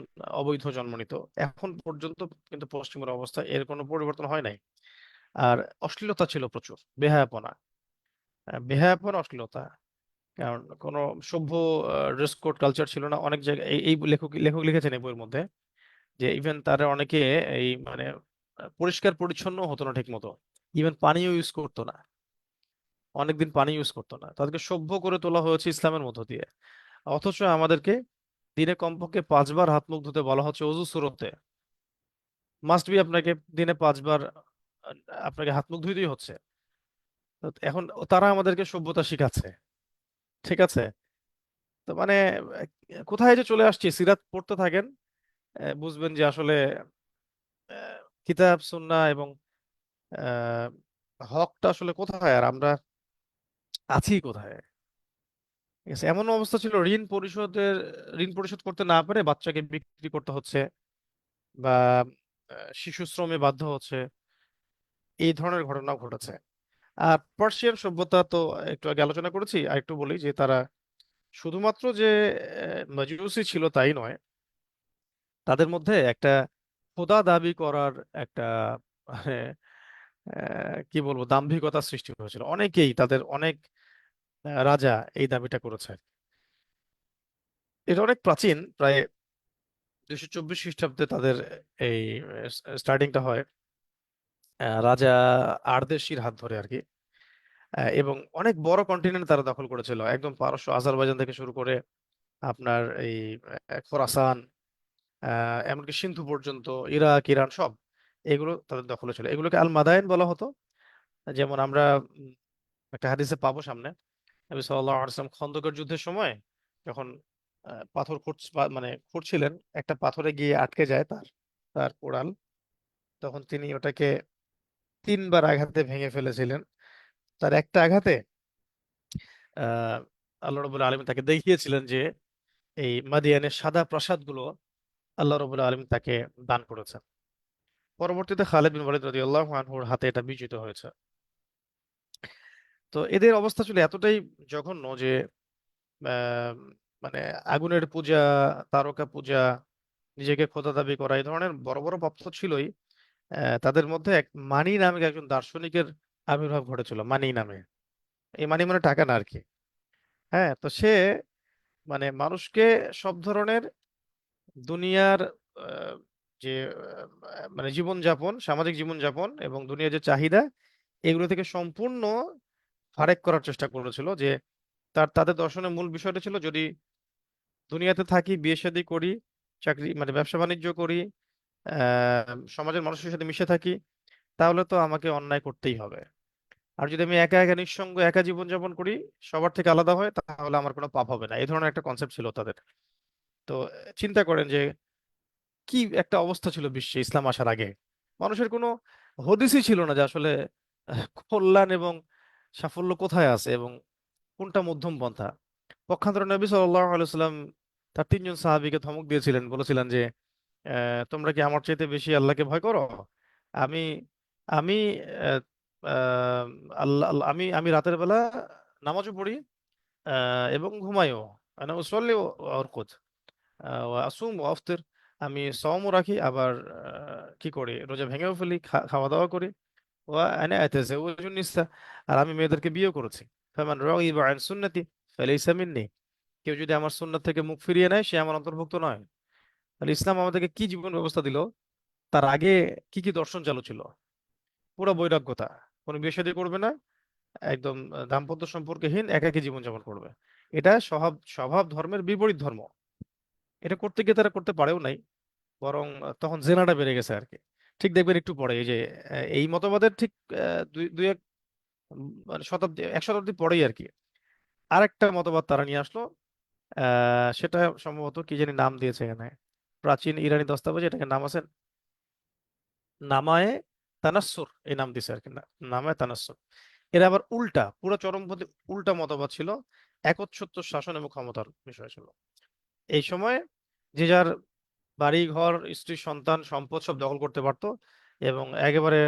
অবৈধ জন্ম নিত এখন পর্যন্ত, কিন্তু পশ্চিমের অবস্থা এর কোনো পরিবর্তন হয় নাই। আর অশ্লীলতা ছিল প্রচুর, বেহায়াপনা। বেহায়াপনা, অশ্লীলতা। কারণ কোনো সভ্য ড্রেস কোড কালচার ছিল না অনেক জায়গায়। এই লেখক লেখক লিখেছেন এই বইয়ের মধ্যে, যে ইভেন তারা অনেকে এই মানে পরিষ্কার পরিচ্ছন্ন হতো না ঠিক মতো। ইভেন পানিও ইউজ করতো না, অনেকদিন পানি ইউজ করতো না। তাদেরকে সভ্য করে তোলা হয়েছে ইসলামের মধ্য দিয়ে। অথচ আমাদেরকে দিনে কমপক্ষে 5 বার হাত মুখ ধুতে বলা হচ্ছে অজু সুরতে। মাস্ট বি আপনাকে দিনে 5 বার আপনাকে হাত মুখ ধুইতেই হচ্ছে। তো এখন তারা আমাদেরকে সভ্যতা শিখাচ্ছে, ঠিক আছে? তো মানে কোথায় যে চলে আসছি, সিরাত পড়তে থাকেন, বুঝবেন যে আসলে কিতাব সুন্নাহ এবং আহ, হকটা আসলে কোথায়, আর আমরা আছি কোথায়। ঠিক আছে, এমন অবস্থা ছিল ঋণ পরিশোধ করতে না পারে বাচ্চাকে বিক্রি করতে হচ্ছে, বা শিশু শ্রমে বাধ্য হচ্ছে। এই ধরনের ঘটনা ঘটেছে। আর পার্সিয়ান সভ্যতা তো একটু আগে আলোচনা করেছি, আর একটু বলি যে তারা শুধুমাত্র যে মাজুসি ছিল তাই নয়, তাদের মধ্যে একটা খোদা দাবি করার একটা মানে, কি বলবো, দাম্ভিকতা সৃষ্টি হয়েছিল। অনেকেই, তাদের অনেক রাজা এই দাবিটা করেছে। এটা অনেক প্রাচীন, প্রায় 224 খ্রিস্টাব্দে তাদের এই স্টার্টিংটা হয়, রাজা আরদেশির হাত ধরে আর কি। এবং অনেক বড় কন্টিনেন্ট তারা দখল করেছিল, একদম পারস্য আজারবাইজান থেকে শুরু করে আপনার এই খোরাসান, এমনকি সিন্ধু পর্যন্ত, ইরাক ইরান সব, এগুলো তাদের দখলে ছিল। এগুলোকে আল মাদায়েন বলা হতো। যেমন আমরা উম, একটা হাদিসে পাবো সামনে, নবী সাল্লাল্লাহু আলাইহি ওয়াসাল্লাম খন্দকের যুদ্ধের সময় যখন পাথর মানে খুঁড়ছিলেন, একটা পাথরে গিয়ে আটকে যায় তার তার কোড়াল। তখন তিনি ওটাকে 3 বার আঘাতে ভেঙে ফেলেছিলেন। তার একটা আঘাতে আহ আল্লাহ রবুল আলমী তাকে দেখিয়েছিলেন যে এই মাদিয়ানের সাদা প্রাসাদগুলো আল্লাহ রবুল আলমী তাকে দান করেছেন। পরবর্তীতে খালিদ বিন ওয়ালিদ রাদিয়াল্লাহু আনহুর হাতে এটা বিজিত হয়েছে। তো এদের অবস্থা ছিল এতটাই জঘন্য যে আহ, মানে আগুনের পূজা, তারকা পূজা, নিজেকে খোদা দাবি করা, এই ধরনের বড় বড় পাপ তো ছিলই। তাদের মধ্যে এক মানি নামে একজন দার্শনিকের আবির্ভাব ঘটেছিল, মানি নামে। এই মানি মানে টাকা না আর কি। হ্যাঁ, তো সে মানে মানুষকে সব ধরনের দুনিয়ার আহ, যে মানে জীবনযাপন, সামাজিক জীবনযাপন এবং দুনিয়ার যে চাহিদা, এগুলো থেকে সম্পূর্ণ ফারেক করার চেষ্টা করেছিল। যে তাদের দর্শনের মূল বিষয়টা ছিল, যদি দুনিয়াতে থাকি, বিয়ে শাদী করি, চাকরি মানে ব্যবসা বাণিজ্য করি, সমাজের মানুষের সাথে মিশে থাকি, তাহলে তো আমাকে অন্যায় করতেই হবে। আর যদি আমি একা একা নিঃসঙ্গ একা জীবনযাপন করি, সবার থেকে আলাদা হয়, তাহলে আমার কোনো পাপ হবে না, এই ধরনের একটা কনসেপ্ট ছিল তাদের। তো চিন্তা করেন যে কি একটা অবস্থা ছিল বিশ্বে ইসলাম আসার আগে। মানুষের কোনো হদিসই ছিল না যে আসলে কল্যাণ এবং সাফল্য কোথায় আছে এবং কোনটা মধ্যম পন্থা। পক্ষান্তরে নবী সাল্লাল্লাহু আলাইহি সাল্লাম তার তিনজন সাহাবীকে ধমক দিয়েছিলেন, বলেছিলেন যে তোমরা কি আমার চাইতে বেশি আল্লাহকে ভয় করো? আমি আমি আহ, আহ, আমি আমি রাতের বেলা নামাজও পড়ি এবং ঘুমাইও, মানে উসল্লি অর্কুদ আসুম আফতির, আমি সওমও রাখি, আবার কি করি, রোজা ভেঙেও ফেলি, খাওয়া দাওয়া করি। ওয়া আনা আতাজাওয়াজু নিসা, আর আমি মেয়েদেরকে বিয়ে করেছি। ফামান রাগিবা আন সুন্নতি ফালাইসা মিন্নি, কেউ যদি আমার সুন্নাত থেকে মুখ ফিরিয়ে নেয় সে আমার অন্তর্ভুক্ত নয়। তাহলে ইসলাম আমাদেরকে কি জীবন ব্যবস্থা দিল, তার আগে কি কি দর্শন চালু ছিল? পুরো বৈরাগ্যতা, কোনো বিয়ে শাদী করবে না, একদম দাম্পত্য সম্পর্কহীন একাকী জীবনযাপন করবে। এটা স্বভাব স্বভাব ধর্মের বিপরীত ধর্ম। এটা করতে গিয়ে তারা করতে পারেও নাই, বরং তখন জেনাটা বেড়ে গেছে আর কি। ঠিক দেখবেন একটু পরে এই যে এই মতবাদের ঠিক দুই দুই এক মানে শতাব্দী, এক শতাব্দী পরেই আর কি আরেকটা মতবাদ তারা নিয়ে আসলো। সেটা সম্ভবত কি জানি নাম দিয়েছে এখানে, প্রাচীন ইরানি দস্তাবেজে এটাকে নাম আছে নামায়ে তানাসসুর, এই নাম দিছে আর কি, নামায়ে তানাসসুর। এরা আবার উল্টা, পুরো চরমপন্থী উল্টা মতবাদ ছিল, একচ্ছত্ব শাসন এবং ক্ষমতার বিষয় ছিল। এই সময় যে যার বাড়ি ঘর স্ত্রী সন্তান সম্পদ সব দখল করতে পারতো এবং একেবারে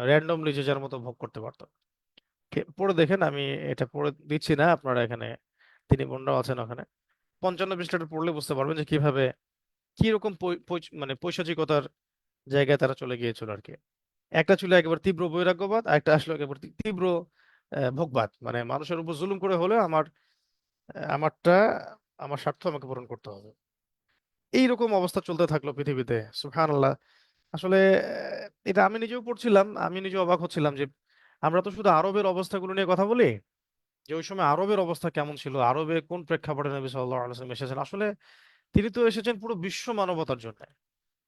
র্যান্ডমলি যে যার মতো ভোগ করতে পারতো। পড়ে দেখেন, আমি এটা পড়ে দিচ্ছি না, আপনারা এখানে তিনি বোনরাও আছেন ওখানে, 55 পৃষ্ঠাটা পড়লে বুঝতে পারবেন যে কিভাবে কি রকম মানে পৈশাচিকতার জায়গায় তারা চলে গিয়েছিল আর কি। একটা ছিল একেবারে তীব্র বৈরাগ্যবাদ, আর একটা আসলে একেবারে তীব্র ভোগবাদ, মানে মানুষের উপর জুলুম করে হলে আমারটা, আমার স্বার্থ আমাকে পূরণ করতে হবে। এইরকম অবস্থা চলতে থাকলো পৃথিবীতে, সুবহানাল্লাহ। আসলে এটা আমি নিজেও পড়ছিলাম, আমি নিজেও অবাক হচ্ছিলাম যে আমরা তো শুধু আরবের অবস্থাগুলো নিয়ে কথা বলি, যে ওই সময় আরবের অবস্থা কেমন ছিল, আরবে কোন প্রেক্ষাপটে নবী সাল্লাল্লাহু আলাইহি ওয়াসাল্লাম এসেছেন। আসলে তিনি তো এসেছেন পুরো বিশ্ব মানবতার জন্য।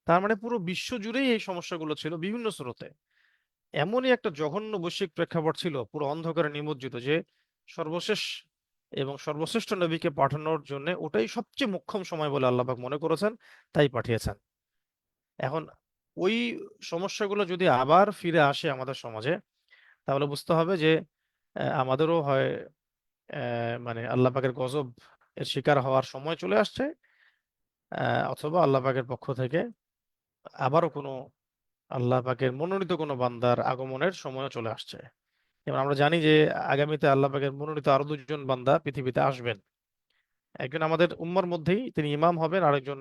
তার মানে পুরো বিশ্ব জুড়েই এই সমস্যাগুলো ছিল বিভিন্ন স্রোতে। এমনই একটা জঘন্য বৈশ্বিক প্রেক্ষাপট ছিল, পুরো অন্ধকারে নিমজ্জিত, যে সর্বশেষ এবং সর্বশ্রেষ্ঠ নবীকে পাঠানোর জন্য ওটাই সবচেয়ে মোক্ষম সময় বলে আল্লাহ পাক মনে করেছেন, তাই পাঠিয়েছেন। এখন ওই সমস্যাগুলো যদি আবার ফিরে আসে আমাদের সমাজে, তাহলে বুঝতে হবে যে আমাদেরও হয় মানে আল্লাহ পাকের গজব এর শিকার হওয়ার সময় চলে আসছে, অথবা আল্লাহ পাকের পক্ষ থেকে আবারও কোনো আল্লাহ পাকের মনোনীত কোনো বান্দার আগমনের সময়ও চলে আসছে। যেমন আমরা জানি যে আগামীতে আল্লাহ পাকের মনোনীত আরো দুজন বান্দা পৃথিবীতে আসবেন। একজন আমাদের উম্মার মধ্যেই তিনি ইমাম হবেন, আরেকজন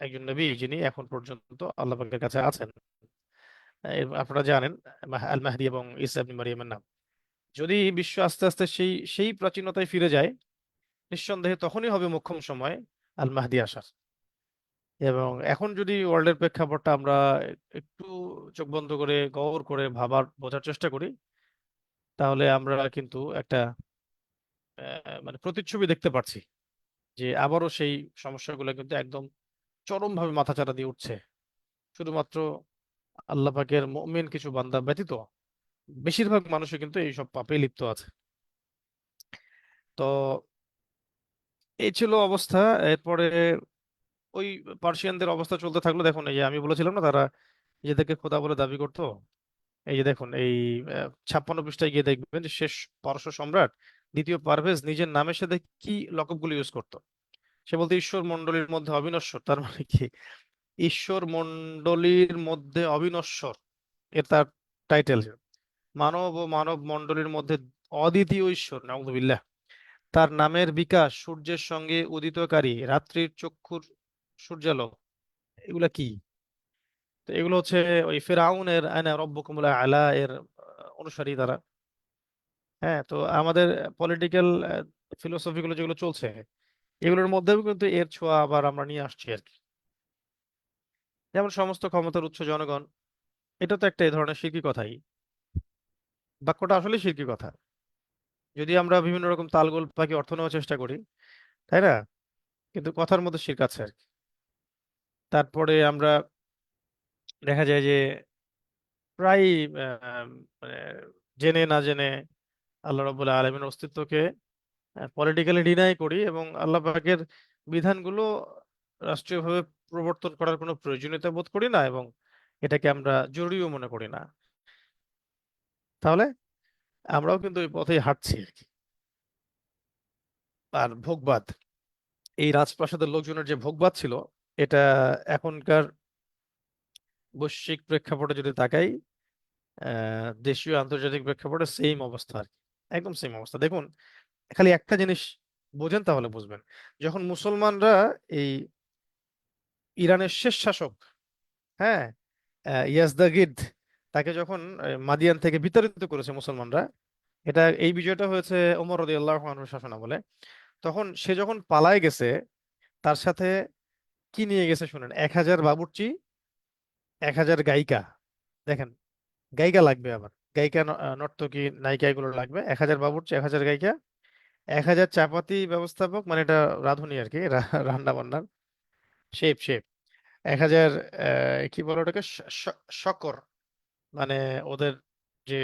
একজন নবী যিনি এখন পর্যন্ত আল্লাহ পাকের কাছে আছেন। আপনারা জানেন আল মাহদি এবং ঈসা ইবনে মারিয়ামের নাম। যদি বিশ্ব আস্তে আস্তে সেই সেই প্রাচীনতায় ফিরে যায়, নিঃসন্দেহে তখনই হবে মোক্ষম সময় আল মাহদি আসার। এবং এখন যদি ওয়ার্ল্ডের প্রেক্ষাপটটা আমরা একটু চোখ বন্ধ করে গৌর করে ভাবার বোঝার চেষ্টা করি, তাহলে আমরা কিন্তু একটা মানে প্রতিচ্ছবি দেখতে পাচ্ছি যে আবারও সেই সমস্যাগুলো কিন্তু একদম চরমভাবে মাথাচাড়া দিয়ে উঠছে। শুধুমাত্র আল্লাহ পাকের মুমিন কিছু বান্দা ব্যতীত বেশিরভাগ মানুষই কিন্তু এই সব পাপে লিপ্ত আছে। তো এই ছিল অবস্থা। এরপরে ওই পার্সিয়ানদের অবস্থা চলতে থাকলো। দেখুন এই যে আমি বলেছিলাম না, তারা নিজেদেরকে খোদা বলে দাবি করতো। এই যে দেখুন এই 56 পৃষ্ঠায় গিয়ে দেখবেন যে শেষ পারস্য সম্রাট দ্বিতীয় পারভেজ নিজের নামের সাথে কি লকবগুলো ইউজ করতো। সে বলতো ঈশ্বর মণ্ডলীর মধ্যে অবিনশ্বর, তার মানে কি ঈশ্বর মণ্ডলীর মধ্যে অবিনশ্বর, এর তার টাইটেল। মানব ও মানব মণ্ডলীর মধ্যে অদ্বিতীয় ঈশ্বর, নাউযুবিল্লাহ। তার নামের বিকাশ সূর্যের সঙ্গে উদিতকারী রাত্রির চক্ষুর সূর্যালোক। এগুলা কি? তো এগুলো হচ্ছে ওই ফেরাউনের আনা রব্বুকুমুল আলা এর অনুসারী তারা। হ্যাঁ, তো আমাদের পলিটিক্যাল ফিলোসফি গুলো যেগুলো চলছে, এগুলোর মধ্যেও কিন্তু এর ছোঁয়া আবার আমরা নিয়ে আসছি আর কি। যেমন সমস্ত ক্ষমতার উৎস জনগণ, এটা তো একটা এই ধরনের শিরকি কথাই। বাক্যটা আসলে শিরকি কথা, যদি আমরা বিভিন্ন রকম তালগোল পাকি অর্থ নেওয়ার চেষ্টা করি, তাই না? কিন্তু কথার মধ্যে শিরক আছে আর কি। তারপরে আমরা দেখা যায় যে প্রায় মানে জেনে না জেনে আল্লাহ রাব্বুল আলামিনের অস্তিত্বকে পলিটিক্যালি ডিনাই করি, এবং আল্লাহ পাকের বিধানগুলো রাষ্ট্রীয়ভাবে প্রবর্তন করার কোনো প্রয়োজনীয়তা বোধ করি না, এবং এটাকে আমরা জরুরিও মনে করি না। তাহলে আমরাও কিন্তু ওই পথেই হাঁটছি আর কি। আর ভোগবাদ, এই রাজপ্রাসাদের লোকজনের যে ভোগবাদ ছিল, এটা এখনকার বৈশ্বিক প্রেক্ষাপটে যদি তাকাই, দেশীয় আন্তর্জাতিক প্রেক্ষাপটে সেম অবস্থা আর কি। একদম সেম অবস্থা। দেখুন, খালি একটা জিনিস বোঝেন তাহলে বুঝবেন। যখন মুসলমানরা এই ইরানের শেষ শাসক, হ্যাঁ, ইয়াজদাগির্দ, তাকে যখন মাদিয়ান থেকে বিতাড়িত করেছে মুসলমানরা, এই বিজয়টা হয়েছে ওমর রাদিয়াল্লাহু আনহুর শাসনামলে। তখন সে যখন পালায় গেছে, তার সাথে কি নিয়ে গেছে শুনেন: 1000 বাবুর্চি, 1000 গায়িকা। দেখেন, গায়িকা লাগবে আবার, গায়িকা নর্তকী নায়িকা এগুলো লাগবে, 1000 বাবুর্চি, 1000 গায়িকা, 1000 চাপাতি ব্যবস্থাপক, মানে এটা রাঁধুনি আর কি, রান্না বান্নার, শেফ শেফ, 1000 কি বলে ওটাকে, শকর, মানে ওদের যে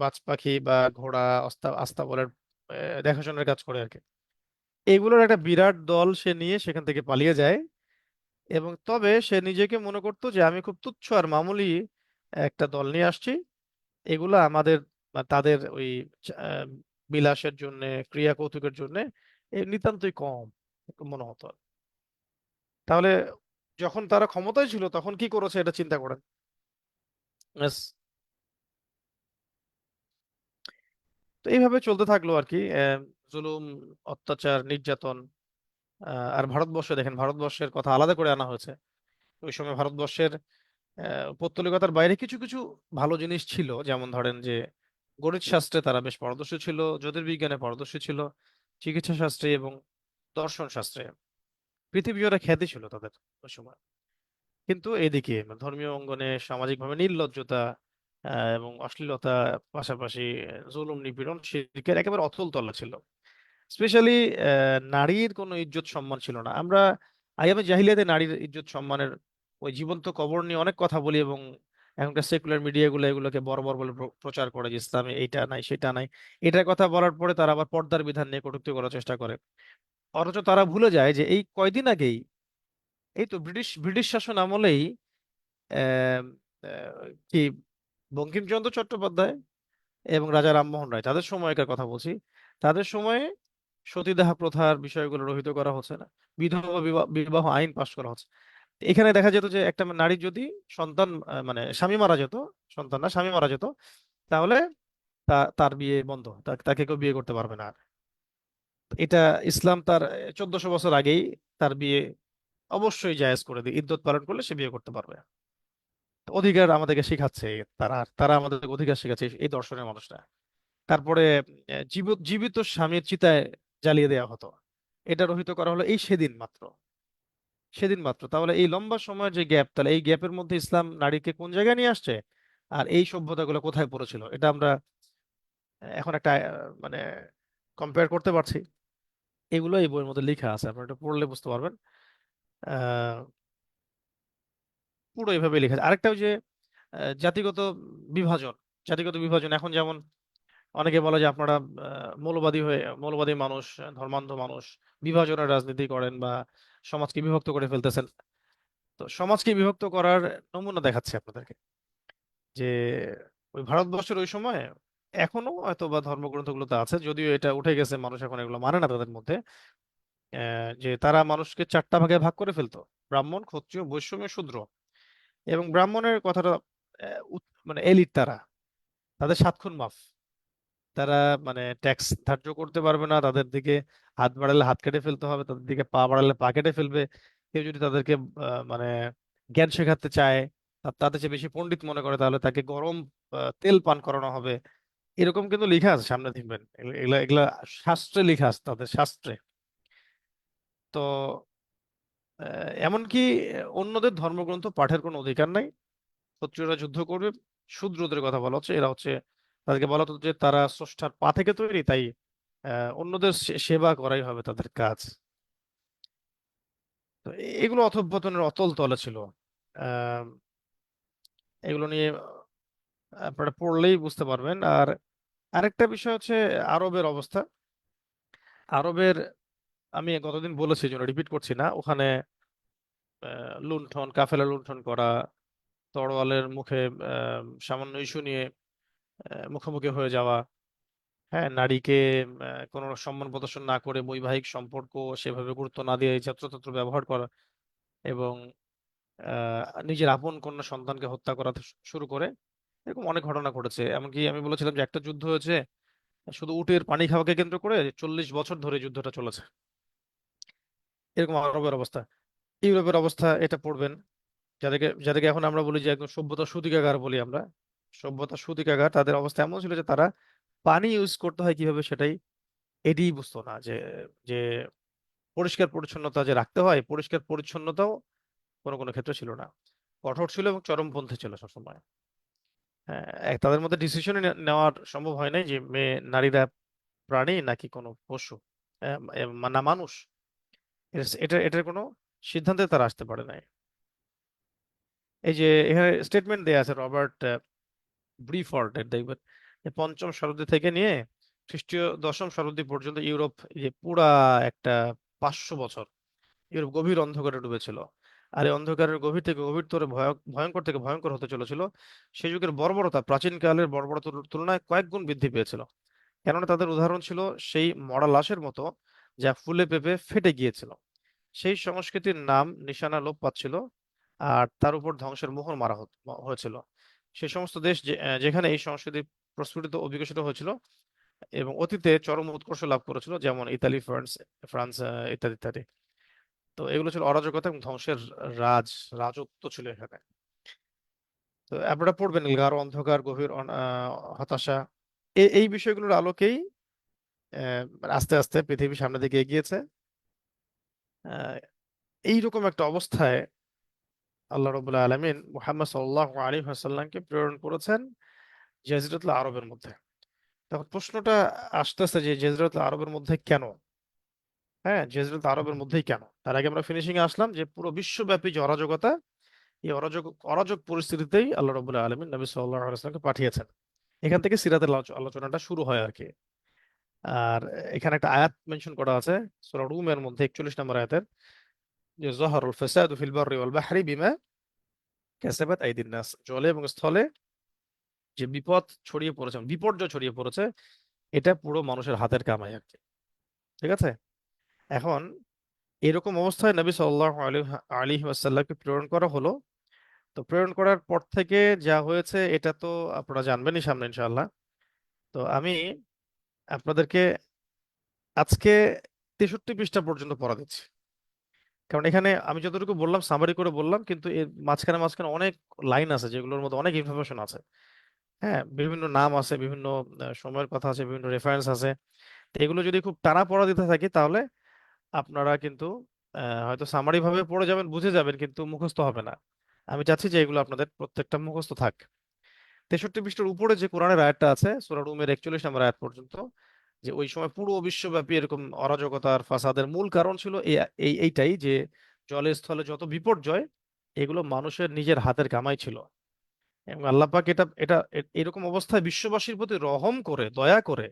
বাজ পাখি বা ঘোড়া আস্তাবলের দেখাশোনার কাজ করে আর কি। এগুলোর একটা বিরাট দল সে নিয়ে সেখান থেকে পালিয়ে যায়। এবং তবে সে নিজেকে মনে করতো যে আমি খুব তুচ্ছ আর মামুলি একটা দল নিয়ে আসছি, এগুলো আমাদের বা তাদের ওই আহ, বিলাসের জন্য, ক্রিয়া কৌতুকের জন্য নিতান্তই কম মনে হতো। তাহলে যখন তারা ক্ষমতায় ছিল তখন কি করেছে এটা চিন্তা করেন। ব্যাস। তো এইভাবে চলতে থাকলো আর কি, জুলুম, অত্যাচার, নির্যাতন। আর ভারতবর্ষে দেখেন, ভারতবর্ষের কথা আলাদা করে আনা হয়েছে। ওই সময় ভারতবর্ষের পৌত্তলিকতার বাইরে কিছু কিছু ভালো জিনিস ছিল, যেমন ধরেন যে গণিত শাস্ত্রে তারা বেশ পারদর্শী ছিল, জ্যোতির্বিজ্ঞানে পারদর্শী ছিল, চিকিৎসা শাস্ত্রে এবং দর্শন শাস্ত্রে পৃথিবী জুড়ে খ্যাতি ছিল তাদের ওই সময়। কিন্তু এদিকে ধর্মীয় অঙ্গনে সামাজিকভাবে নির্লজ্জতা এবং অশ্লীলতা, পাশাপাশি জুলুম, নিপীড়ন, শিরকের একেবারে অথল তলা ছিল। স্পেশালি নারীর কোনো ইজ্জত সম্মান ছিল না। আমরা আইয়ামে জাহিলিয়াতে নারীর ইজ্জত সম্মানের ওই জীবন্ত কবর নিয়ে অনেক কথা বলি, এবং এখনকার সেকুলার মিডিয়াগুলো এগুলোকে বর্বর বলে প্রচার করে যে ইসলামে এইটা নাই সেটা নাই। এটার কথা বলার পরে তারা আবার পর্দার বিধান নিয়ে কটূক্তি করার চেষ্টা করে। অথচ তারা ভুলে যায় যে এই কয়দিন আগেই, এই তো ব্রিটিশ ব্রিটিশ শাসন আমলেই আহ, কি বঙ্কিমচন্দ্র চট্টোপাধ্যায় এবং রাজা রামমোহন রায়, তাদের সময়কার কথা বলছি, তাদের সময়ে সতীদাহ প্রথার বিষয়গুলো রহিত করা হচ্ছে না, বিধবা বিবাহ বিবাহ আইন পাশ করা হচ্ছে। এখানে দেখা যেত যে একটা নারীর যদি সন্তান মানে স্বামী মারা যেত, সন্তান না স্বামী মারা যেত, তাহলে তার বিয়ে বন্ধ, তাকে কেউ বিয়ে করতে পারবে না আর। এটা ইসলাম তার 1400 বছর আগেই তার বিয়ে অবশ্যই জায়েজ করে দিয়ে, ইদ্যত পালন করলে সে বিয়ে করতে পারবে। অধিকার আমাদেরকে শেখাচ্ছে, তারা তারা আমাদের অধিকার শেখাচ্ছে এই দর্শনের মানুষরা। তারপরে জীবিত স্বামীর চিতায় জ্বালিয়ে দেওয়া হতো, এটা রহিত করা হলো এই সেদিন মাত্র, সেদিন মাত্র। তাহলে এই লম্বা সময়ের যে গ্যাপ, তাহলে এই গ্যাপের মধ্যে ইসলাম নারীকে কোন জায়গায় নিয়ে আসছে, আর এই সভ্যতাগুলো কোথায় পড়েছিল, এটা আমরা এখন একটা মানে কম্পেয়ার করতে পারছি। এগুলো এই বইয়ের মধ্যে লেখা আছে, আপনারা এটা পড়লে বুঝতে পারবেন। আহ পুরো এইভাবে লেখা আছে। আরেকটা ওই যে জাতিগত বিভাজন, জাতিগত বিভাজন এখন যেমন অনেকে বলে যে আপনারা মৌলবাদী মানুষ, ধর্মান্ধ মানুষ, বিভাজনের রাজনীতি করেন বা সমাজকে বিভক্ত করে ফেলতেছেন। তো সমাজকে বিভক্ত করার নমুনা দেখাচ্ছে আপনাদেরকে, যে ওই ভারতবর্ষের ওই সময় এখনো হয়তো বা ধর্মগ্রন্থগুলোতে আছে, যদিও এটা উঠে গেছে, মানুষ এখন এগুলো মানে না তাদের মধ্যে, যে তারা মানুষকে 4টা ভাগে ভাগ করে ফেলতো: ব্রাহ্মণ, ক্ষত্রিয়, বৈশ্য এবং শূদ্র। এবং ব্রাহ্মণের কথাটা মানে এলিট, তারা, তাদের 7 খুন মাফ, তারা মানে ট্যাক্স ধার্য করতে পারবে না, তাদের দিকে হাত বাড়ালে হাত কেটে ফেলতে হবে, তাদের দিকে পা বাড়ালে পা কেটে ফেলবে। কেউ যদি তাদেরকে মানে জ্ঞান শেখাতে চায়, তাদের চেয়ে বেশি পণ্ডিত মনে করে, তাহলে তাকে গরম তেল পান করানো হবে। এরকম কিন্তু লেখা আছে, সামনে দেখবেন, এগুলা এগুলা শাস্ত্রে লেখা আছে, তাদের শাস্ত্রে। তো এমনকি অন্যদের ধর্মগ্রন্থ পাঠের কোনো অধিকার নাই। ক্ষত্রিয়রা যুদ্ধ করবে, শূদ্রদের কথা বলা হচ্ছে, এরা হচ্ছে, তাদেরকে বলা হতো যে তারা স্রষ্টার পা থেকে তৈরি, তাই অন্যদের সেবা করাই হবে তাদের কাজ। তো এগুলো অধঃপতনের অতল তলে ছিল। আহ, এগুলো নিয়ে আপনারা পড়লেই বুঝতে পারবেন। আর আরেকটা বিষয় হচ্ছে আরবের অবস্থা। আরবের, আমি গতদিন বলেছি, জন্য রিপিট করছি না, ওখানে লুণ্ঠন, কাফেলা লুণ্ঠন করা, তরোয়ালের মুখে সামান্য ইস্যু নিয়ে মুখোমুখি হয়ে যাওয়া, হ্যাঁ, নারীকে কোনো সম্মান প্রদর্শন না করে বৈবাহিক সম্পর্ক সেভাবে গুরুত্ব না দিয়ে যত্রতত্র ব্যবহার করা, এবং নিজের আপন কন্যা সন্তানকে হত্যা করা থেকে শুরু করে এরকম অনেক ঘটনা ঘটেছে। এমনকি আমি বলেছিলাম যে একটা যুদ্ধ হয়েছে শুধু উটের পানি খাওয়াকে কেন্দ্র করে, 40 বছর ধরে যুদ্ধটা চলেছে। এরকম আরবের অবস্থা। ইউরোপের অবস্থা এটা পড়বেন। যাদেরকে যাদেরকে এখন আমরা বলি যে একদম সভ্যতা সূতিকাগার বলি আমরা, সভ্যতা সূতিকাগার, তাদের অবস্থা এমন ছিল যে তারা পানি ইউজ করতে হয় কিভাবে সেটাই এটিই বুঝতো না। যে যে পরিষ্কার পরিচ্ছন্নতা যে রাখতে হয়, পরিষ্কার পরিচ্ছন্নতাও কোনো কোনো ক্ষেত্রে ছিল না। কঠোর ছিল এবং চরমপন্থী ছিল সবসময়। হ্যাঁ, তাদের মধ্যে ডিসিশন নেওয়ার সম্ভব হয় নাই যে মেয়ে নারীরা প্রাণী নাকি কোনো পশু, না মানুষ। এটার কোনো সিদ্ধান্তে তারা আসতে পারে নাই। এই যে এখানে স্টেটমেন্ট দেয়া আছে রবার্ট ব্রিফোর্ডের, দেখবেন যে পঞ্চম শতাব্দী থেকে নিয়ে খ্রিস্টীয় দশম শতাব্দী পর্যন্ত ইউরোপ, এই যে পুরা একটা 500 বছর ইউরোপ গভীর অন্ধকারে ডুবেছিল। আর এই অন্ধকারের গভীর থেকে গভীরতর ভয়ঙ্কর থেকে ভয়ঙ্কর হতে চলেছিল। সেই যুগের বর্বরতা প্রাচীনকালের বর্বরতার তুলনায় কয়েক গুণ বৃদ্ধি পেয়েছিল। কেননা তাদের উদাহরণ ছিল সেই মরা লাশের মতো যা ফুলে ফেঁপে ফেটে গিয়েছিল। সেই সংস্কৃতির নাম নিশানা লোপ পাচ্ছিল, আর তার উপর ধ্বংসের মোহর মারা হয়েছিল। সেই সমস্ত দেশ যেখানে এই সংস্কৃতি প্রস্ফুটিত ও বিকশিত হয়েছিল এবং অতীতে চরম উৎকর্ষ লাভ করেছিল, যেমন ইতালি, ফ্রান্স, ফ্রান্স ইত্যাদি ইত্যাদি। তো এগুলো ছিল অরাজকতা এবং ধ্বংসের রাজ রাজত্ব ছিল এখানে। তো আপনারা পড়বেন গাঢ় অন্ধকার, গভীর হতাশা, এই বিষয়গুলোর আলোকেই আস্তে আস্তে পৃথিবী সামনের দিকে এগিয়েছে। আহ, এইরকম একটা অবস্থায় আল্লাহ রবুল্লাহ আলমিন মুহাম্মদ সাল্লাল্লাহু আলাইহি ওয়াসাল্লামকে প্রেরণ করেছেন জাজিরাতুল আরবের মধ্যে। তখন প্রশ্নটা আসতেছে যে জাজিরাতুল আরবের মধ্যে কেন? হ্যাঁ, জাজিরাতুল আরবের মধ্যেই কেন? তার আগে আমরা ফিনিশিং এ আসলাম যে পুরো বিশ্বব্যাপী যে অরাজকতা, এই অরাজক অরাজক পরিস্থিতিতেই আল্লাহ রবুল্লাহ আলমিন নবী সাল্লাল্লাহু আলাইহি ওয়াসাল্লামকে পাঠিয়েছেন। এখান থেকে সিরাতের আলোচনাটা শুরু হয় আর কি। আর এখানে একটা আয়াত মেনশন করা আছে সূরা রুমের মধ্যে 41 নম্বর আয়াতের, যে যহরুল ফাসাদু ফিল বাররি ওয়াল বাহরি বিমা কাসাবাত আইদিন নাস, জলে এবং স্থলে যে বিপদ ছড়িয়ে পড়েছে, বিপর্যয় ছড়িয়ে পড়েছে, এটা পুরো মানুষের হাতের কামাই আর কি। ঠিক আছে। এখন এরকম অবস্থায় নবী সাল্লাল্লাহু আলাইহি ওয়াসাল্লামকে প্রেরণ করা হলো। তো প্রেরণ করার পর থেকে যা হয়েছে এটা তো আপনারা জানবেনই সামনে ইনশাআল্লাহ। তো আমি আপনাদেরকে আজকে 63 পৃষ্ঠা পর্যন্ত পড়া দিচ্ছি। কারণ এখানে আমি যতটুকু বললাম সামারি করে বললাম, কিন্তু এর মাঝখানে মাঝখানে অনেক লাইন আছে যেগুলোর মধ্যে অনেক ইনফরমেশন আছে। হ্যাঁ, বিভিন্ন নাম আছে, বিভিন্ন সময়ের কথা আছে, বিভিন্ন রেফারেন্স আছে। তো এগুলো যদি খুব টানা পড়া দিতে থাকি তাহলে আপনারা কিন্তু হয়তো সামারি ভাবে পড়ে যাবেন, বুঝে যাবেন, কিন্তু মুখস্থ হবে না। আমি চাচ্ছি যে এগুলো আপনাদের প্রত্যেকটা মুখস্থ থাক। 63 পৃষ্ঠার উপরে যে কোরআনের আয়াতটা আছে সূরা রুমের 41 নম্বর আয়াত পর্যন্ত, যে ওই সময় পুরো বিশ্বব্যাপী এরকম অরাজকতার ফাসাদের মূল কারণ ছিল এইটাই যে জলে স্থলে যত বিপর্যয়, এগুলো মানুষের নিজের হাতের কামাই ছিল। এবং আল্লাহ পাক এটা এটা এরকম অবস্থায় বিশ্ববাসীর প্রতি রহম করে, দয়া করে,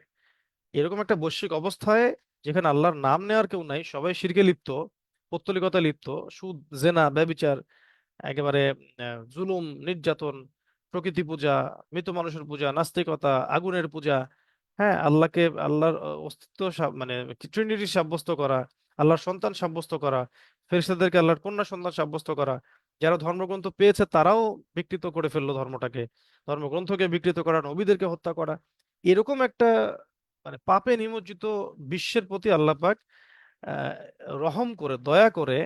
এরকম একটা বৈশ্বিক অবস্থায় যেখানে আল্লাহর নাম নেওয়ার কেউ নাই, সবাই শিরকে লিপ্ত, পৌত্তলিকতায় লিপ্ত, সুদ, জেনা, ব্যভিচার, একেবারে জুলুম, নির্যাতন, প্রকৃতি পূজা, মৃত মানুষের পূজা, নাস্তিকতা, আগুনের পূজা, হ্যাঁ, আল্লাহর অস্তিত্ব মানে ট্রিনিটি সাব্যস্ত করা, আল্লাহর সন্তান সাব্যস্ত করা, ফেরেশতাদেরকে আল্লাহর কন্যা সন্তান সাব্যস্ত করা, যারা ধর্মগ্রন্থ পেয়েছে তারাও বিকৃত করে ফেললো ধর্মটাকে, ধর্মগ্রন্থকে বিকৃত করা, নবীদেরকে হত্যা করা, এরকম একটা মানে পাপে নিমজ্জিত বিশ্বের প্রতি আল্লাহ পাক আহ, রহম করে, দয়া করে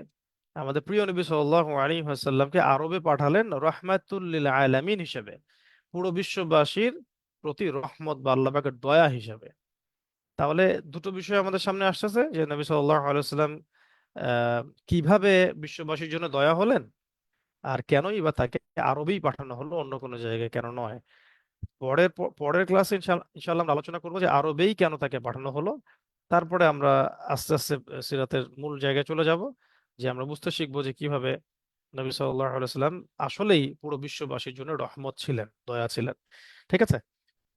আমাদের প্রিয় নবী সাল্লাল্লাহু আলাইহি ওয়াসাল্লামকে আরবে পাঠালেন রহমাতুল লিল আলামিন হিসেবে, পুরো বিশ্ববাসীর প্রতি রহমত বা আল্লাহ পাকের দয়া হিসেবে। তাহলে দুটো বিষয় আমাদের সামনে আসতেছে, যে নবী সাল্লাল্লাহু আলাইহি ওয়াসাল্লাম কিভাবে বিশ্ববাসীর জন্য দয়া হলেন, আর কেনই বা তাকে আরবেই পাঠানো হলো, অন্য কোনো জায়গায় কেন নয়। পরের ক্লাসে ইনশাআল্লাহ আমরা আলোচনা করবো যে আরবেই কেন তাকে পাঠানো হলো। তারপরে আমরা আস্তে আস্তে সিরাতের মূল জায়গায় চলে যাব, যে আমরা বুঝতে শিখবো যে কিভাবে নবী সাল্লাল্লাহু আলাইহি সাল্লাম আসলেই পুরো বিশ্ববাসীর জন্য রহমত ছিলেন, দয়া ছিলেন। ঠিক আছে?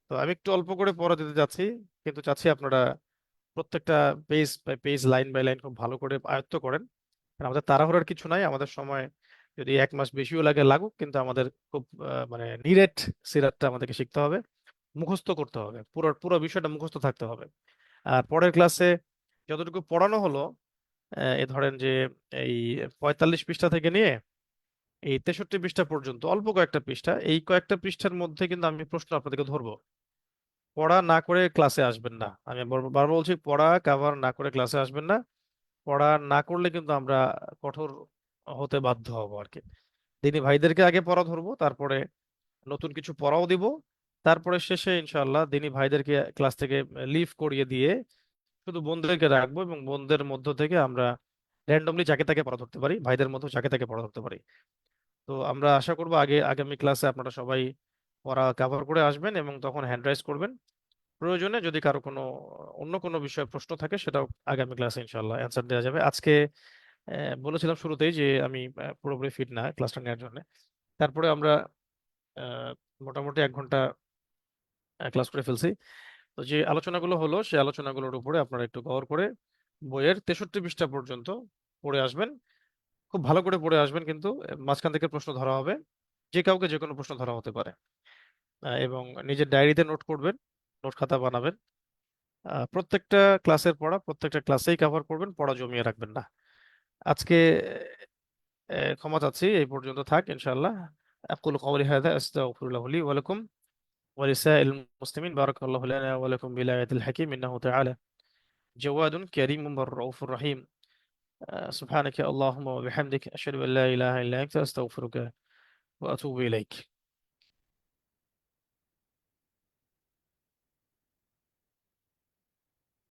তো আমি একটু অল্প করে পড়া দিতে যাচ্ছি, কিন্তু চাচ্ছি আপনারা প্রত্যেকটা page by page, line by line খুব ভালো করে আয়ত্ত করেন। কারণ আমাদের তাড়াহুড়ার কিছু নাই, আমাদের সময় যদি 1 মাস বেশিও লাগে লাগুক, কিন্তু আমাদের খুব মানে নিরেট সিরাতটা আমাদেরকে শিখতে হবে, মুখস্থ করতে হবে, পুরো পুরো বিষয়টা মুখস্থ থাকতে হবে। আর পরের ক্লাসে যতটুকু পড়ানো হলো, এ ধরেন যে এই 45 পৃষ্ঠা থেকে নিয়ে এই 63 পৃষ্ঠা পর্যন্ত অল্প কয়েকটা পৃষ্ঠা, এই কয়েকটা পৃষ্ঠার মধ্যে কিন্তু আমি প্রশ্ন আপনাদেরকে ধরবো। পড়া না করে ক্লাসে আসবেন না, আমি বারবার বলছি, পড়া কাভার না করে ক্লাসে আসবেন না। পড়া না করলে কিন্তু আমরা কঠোর হতে বাধ্য হব আর কি। দিনী ভাইদেরকে আগে পড়া ধরবো, তারপরে নতুন কিছু পড়াও দিব, তারপরে শেষে ইনশাআল্লাহ দিনী ভাইদেরকে ক্লাস থেকে লিভ করিয়ে দিয়ে শুধু বোনদেরকে রাখবো, এবং বোনদের মধ্য থেকে আমরা র্যান্ডমলি যাকে তাকে পড়া ধরতে পারি, ভাইদের মধ্যে যাকে তাকে পড়া ধরতে পারি। তো আমরা আশা করবো আগামী ক্লাসে আপনারা সবাই পড়া কভার করে আসবেন, এবং তখন হ্যান্ড রাইজ করবেন। প্রয়োজনে যদি কারো কোনো অন্য কোনো বিষয়ে প্রশ্ন থাকে, সেটাও আগামী ক্লাসে ইনশাআল্লাহ অ্যান্সার দেওয়া যাবে। আজকে বলেছিলাম শুরুতেই যে আমি পুরোপুরি ফিট না ক্লাসটা নেওয়ার জন্য। তারপরে আমরা আহ, মোটামুটি 1 ঘন্টা ক্লাস করে ফেলছি। তো যে আলোচনাগুলো হলো, সেই আলোচনাগুলোর উপরে আপনারা একটু গৌর করে বইয়ের 63 পৃষ্ঠা পর্যন্ত পড়ে আসবেন। খুব ভালো করে পড়ে আসবেন, কিন্তু মাঝখান থেকে প্রশ্ন ধরা হবে, যে কাউকে যে কোনো প্রশ্ন ধরা হতে পারে। এবং নিজের ডায়েরিতে নোট করবেন, নোট খাতা বানাবেন। প্রত্যেকটা ক্লাসের পড়া প্রত্যেকটা ক্লাসেই কভার করবেন, পড়া জমিয়ে রাখবেন না। আজকে ক্ষমা চাচ্ছি, এই পর্যন্ত থাক ইনশাআল্লাহ। أقول قولي هذا أستغفر الله لي ولكم ولسائر المسلمين. بارك الله لنا ولكم بالآية الحكيم إنه تعالى جواد كريم بر رؤوف رحيم. سبحانك اللهم وبحمدك أشهد أن لا إله إلا أنت أستغفرك وأتوب إليك.